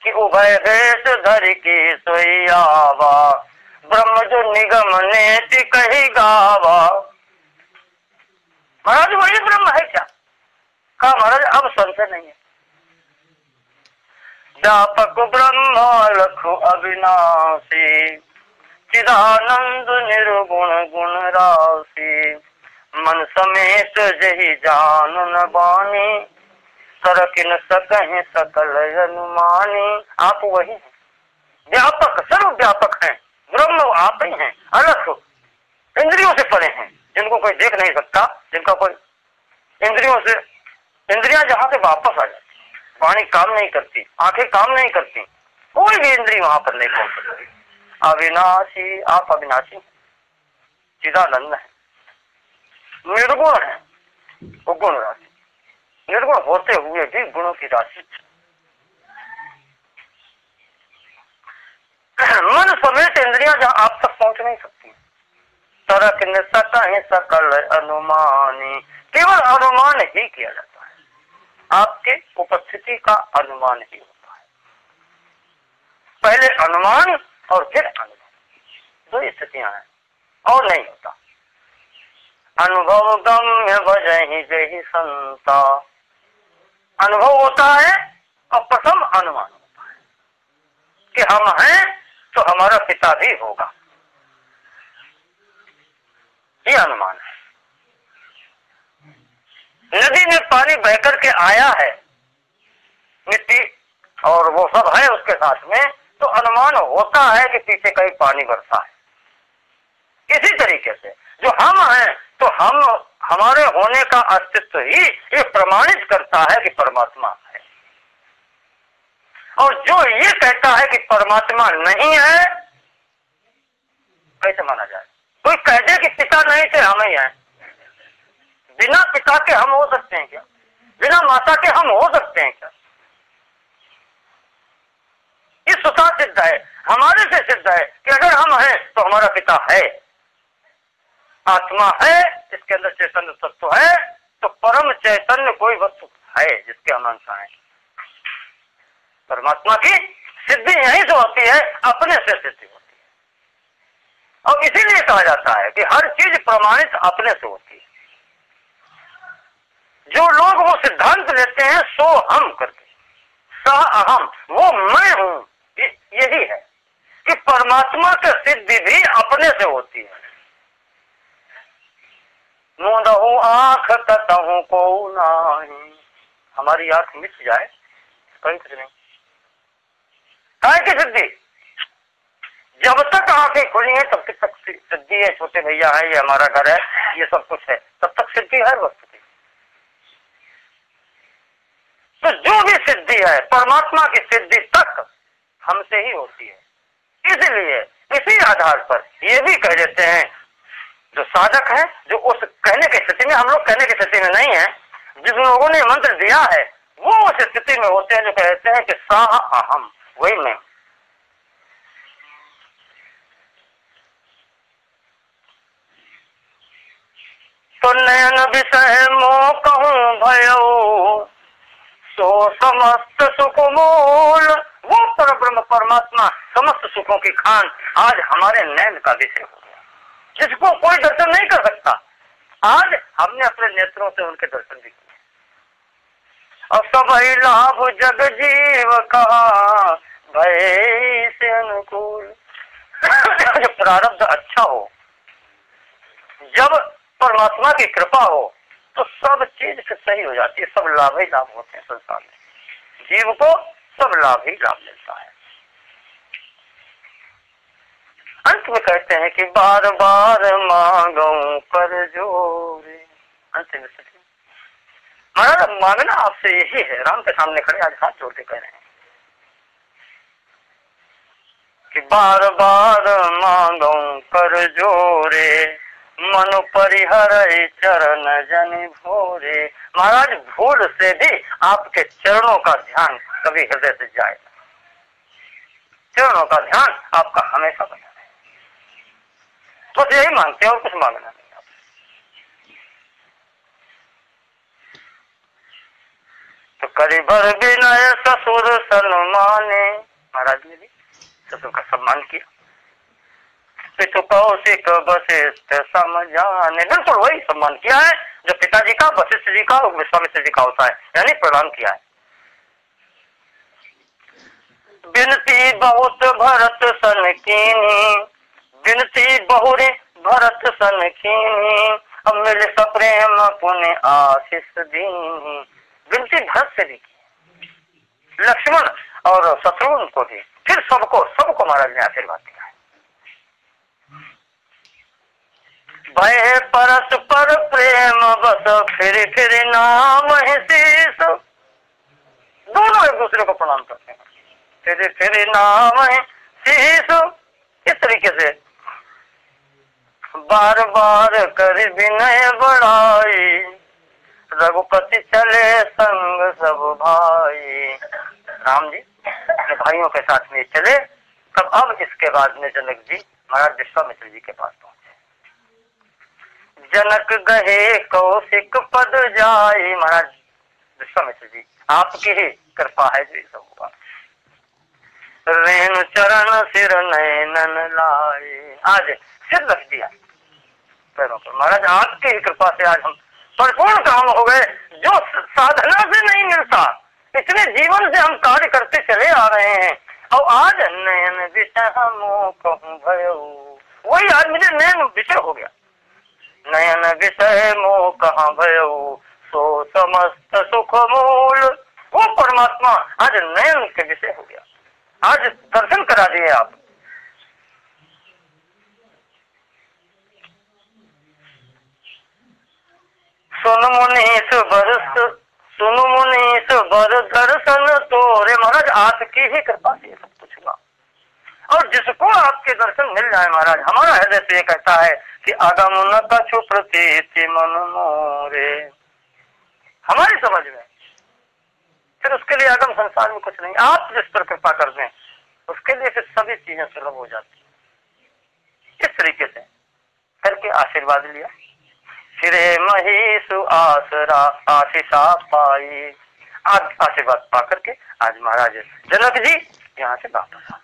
कि उभय वेश धरि की सोई आवा, ब्रह्म जो निगम नेति कही गावा। महाराज वही ब्रह्म है क्या? कहा महाराज अब संशय नहीं है। व्यापक ब्रह्म लखु अविनाशी, चिदानंद निर्गुण गुण राशि। मन समेत जही जानन बानी, सरक न सकहि सकल अनुमानी। आप वही हैं, व्यापक सर्व व्यापक हैं, ब्रह्म आप ही हैं। अलग इंद्रियों से परे हैं, जिनको कोई देख नहीं सकता, जिनका कोई इंद्रियों से, इंद्रियां जहां से वापस आ जाती, वाणी काम नहीं करती, आंखें काम नहीं करती, कोई भी इंद्रिय वहां पर नहीं पहुंच सकती। अविनाशी, आप अविनाशी, चिदानंद है, निर्गुण है, वो गुण राशि, निर्गुण होते हुए भी गुणों की राशि। मन समेत इंद्रियां जहां आप तक पहुंच नहीं सकती। तरक न सकहि सकल अनुमानी, केवल अनुमान ही किया जाता है, आपके उपस्थिति का अनुमान ही होता है। पहले अनुमान और फिर अनुमान, दो स्थितियां हैं और नहीं होता। अनुभव गम्य बजहि जहि संता, अनुभव होता है और प्रथम अनुमान होता है कि हम हैं तो हमारा पिता भी होगा, ये अनुमान है। नदी में पानी बहकर के आया है, मिट्टी और वो सब है उसके साथ में, तो अनुमान होता है कि पीछे कहीं पानी बरसा है। इसी तरीके से जो हम हैं तो हम, हमारे होने का अस्तित्व ही ये प्रमाणित करता है कि परमात्मा है। और जो ये कहता है कि परमात्मा नहीं है, कैसे माना जाए? कोई कह दे कि पिता नहीं थे, हम ही हैं। बिना पिता के हम हो सकते हैं क्या? बिना माता के हम हो सकते हैं क्या? ये स्वतः सिद्ध है, हमारे से सिद्ध है कि अगर हम हैं तो हमारा पिता है। आत्मा है, इसके अंदर चैतन्य तत्व है, तो परम चैतन्य कोई वस्तु है जिसके हम अंश हैं। परमात्मा की सिद्धि यहीं से होती है, अपने से सिद्धि होती है। और इसीलिए कहा जाता है कि हर चीज प्रमाणित अपने से होती है। जो लोग वो सिद्धांत लेते हैं सो हम करते, सह अहम, वो मैं हूं, यही है कि परमात्मा की सिद्धि भी अपने से होती है। मूंदहू आंख ततहू को नहीं, हमारी आंख मिट जाए कहीं कुछ नहीं। काय की सिद्धि? जब तक आंखें खुली हैं तब तक सिद्धि है, छोटे भैया है, ये हमारा घर है, ये सब कुछ है, तब तक सिद्धि हर वक्त की। तो जो भी सिद्धि है परमात्मा की सिद्धि तक हमसे ही होती है। इसलिए इसी आधार पर ये भी कह देते हैं जो साधक है, जो उस कहने की स्थिति में, हम लोग कहने की स्थिति में नहीं है, जिन लोगों ने मंत्र दिया है वो उस स्थिति में होते हैं जो कहते हैं कि साह अहम, वही मैं। तो नयन विषय मोह कहूं भयो, सो समस्त सुख मूल, वो परब्रह्म परमात्मा समस्त सुखों की खान आज हमारे नयन का विषय हो गया, जिसको कोई दर्शन नहीं कर सकता। आज हमने अपने नेत्रों से उनके दर्शन भी किए। और सब लाभ जग जीव कहा भय से अनुकूल। जब प्रारब्ध अच्छा हो, जब परमात्मा की कृपा हो, तो सब चीज सही हो जाती है, सब लाभ ही लाभ होते हैं संसार में। जीव को सब लाभ ही लाभ मिलता है। अंत में कहते हैं कि बार बार मांगो कर जोरे। अंत में महाराज मांगना आपसे यही है, राम के सामने खड़े आज हाथ जोड़ के कह रहे हैं कि बार बार मांगो कर जोरे, मनु परिहर चरण जनि भोरे। महाराज भूल से भी आपके चरणों का ध्यान कभी हृदय से जाए, चरणों का ध्यान आपका हमेशा बना है। बस यही मांगते हैं और कुछ मांगना नहीं। तो करीबर विनय ससुर सन्माने, महाराज ने भी ससुर का सम्मान किया। पितु कौशिक वशिष्ठ समझाने, बिल्कुल वही सम्मान किया है जो पिताजी का, वशिष्ठ जी का और विश्वामित्र जी का होता है, यानी प्रणाम किया है। बिनती बहुत भरत सन कीनी, बिनती बहुरे भरत सन कीनी, अब मिल सप्रेम पुण्य आशीष दीनी। बिनती भरत से भी की, लक्ष्मण और शत्रुघ्न को भी, फिर सबको महाराज ने आशीर्वाद दिया है। भय परस्पर प्रेम बस फिर नाम है शीस। दोनों एक दूसरे को प्रणाम करते हैं, फिर नाम है शीस। इस तरीके से बार बार कर विनय बढ़ाई, रघुपति चले संग सब भाई। राम जी अपने भाइयों के साथ में चले, तब अब इसके बाद में जनक जी महाराज विश्वामित्र जी के पास पहुंचे। जनक गहे कौशिक पद जाए, महाराज विश्वामित्र जी आपकी ही कृपा है जो सब हुआ। रेणु चरण सिर नयनन लाए, आज सिर रख दिया पैरों पर। महाराज आपकी ही कृपा से आज हम परिपूर्ण काम हो गए, जो साधना से नहीं मिलता। इतने जीवन से हम कार्य करते चले आ रहे हैं, और आज नयन विषय मोह कहूं भयो, वही आज मुझे नयन विषय हो गया। नयन विषय मोह कहाँ भयो, सो समस्त सुख मूल। वो परमात्मा आज नयन के विषय हो गया, आज दर्शन करा दिए आप। सुन मुनीस बर दर्शन तोरे, महाराज आपकी ही कृपा से सब कुछ हुआ। और जिसको आपके दर्शन मिल जाए महाराज, हमारा हृदय से ये कहता है कि आगम न कछु प्रतीति मन मोरे। हमारी समझ में फिर उसके लिए आगम संसार में कुछ नहीं, आप जिस पर कृपा कर दें उसके लिए फिर सभी चीजें सुलभ हो जाती। इस तरीके से करके आशीर्वाद लिया, फिरे महीसु आसरा आशीषा पाई। आज आशीर्वाद पा करके आज महाराज जनक जी यहाँ से वापस आ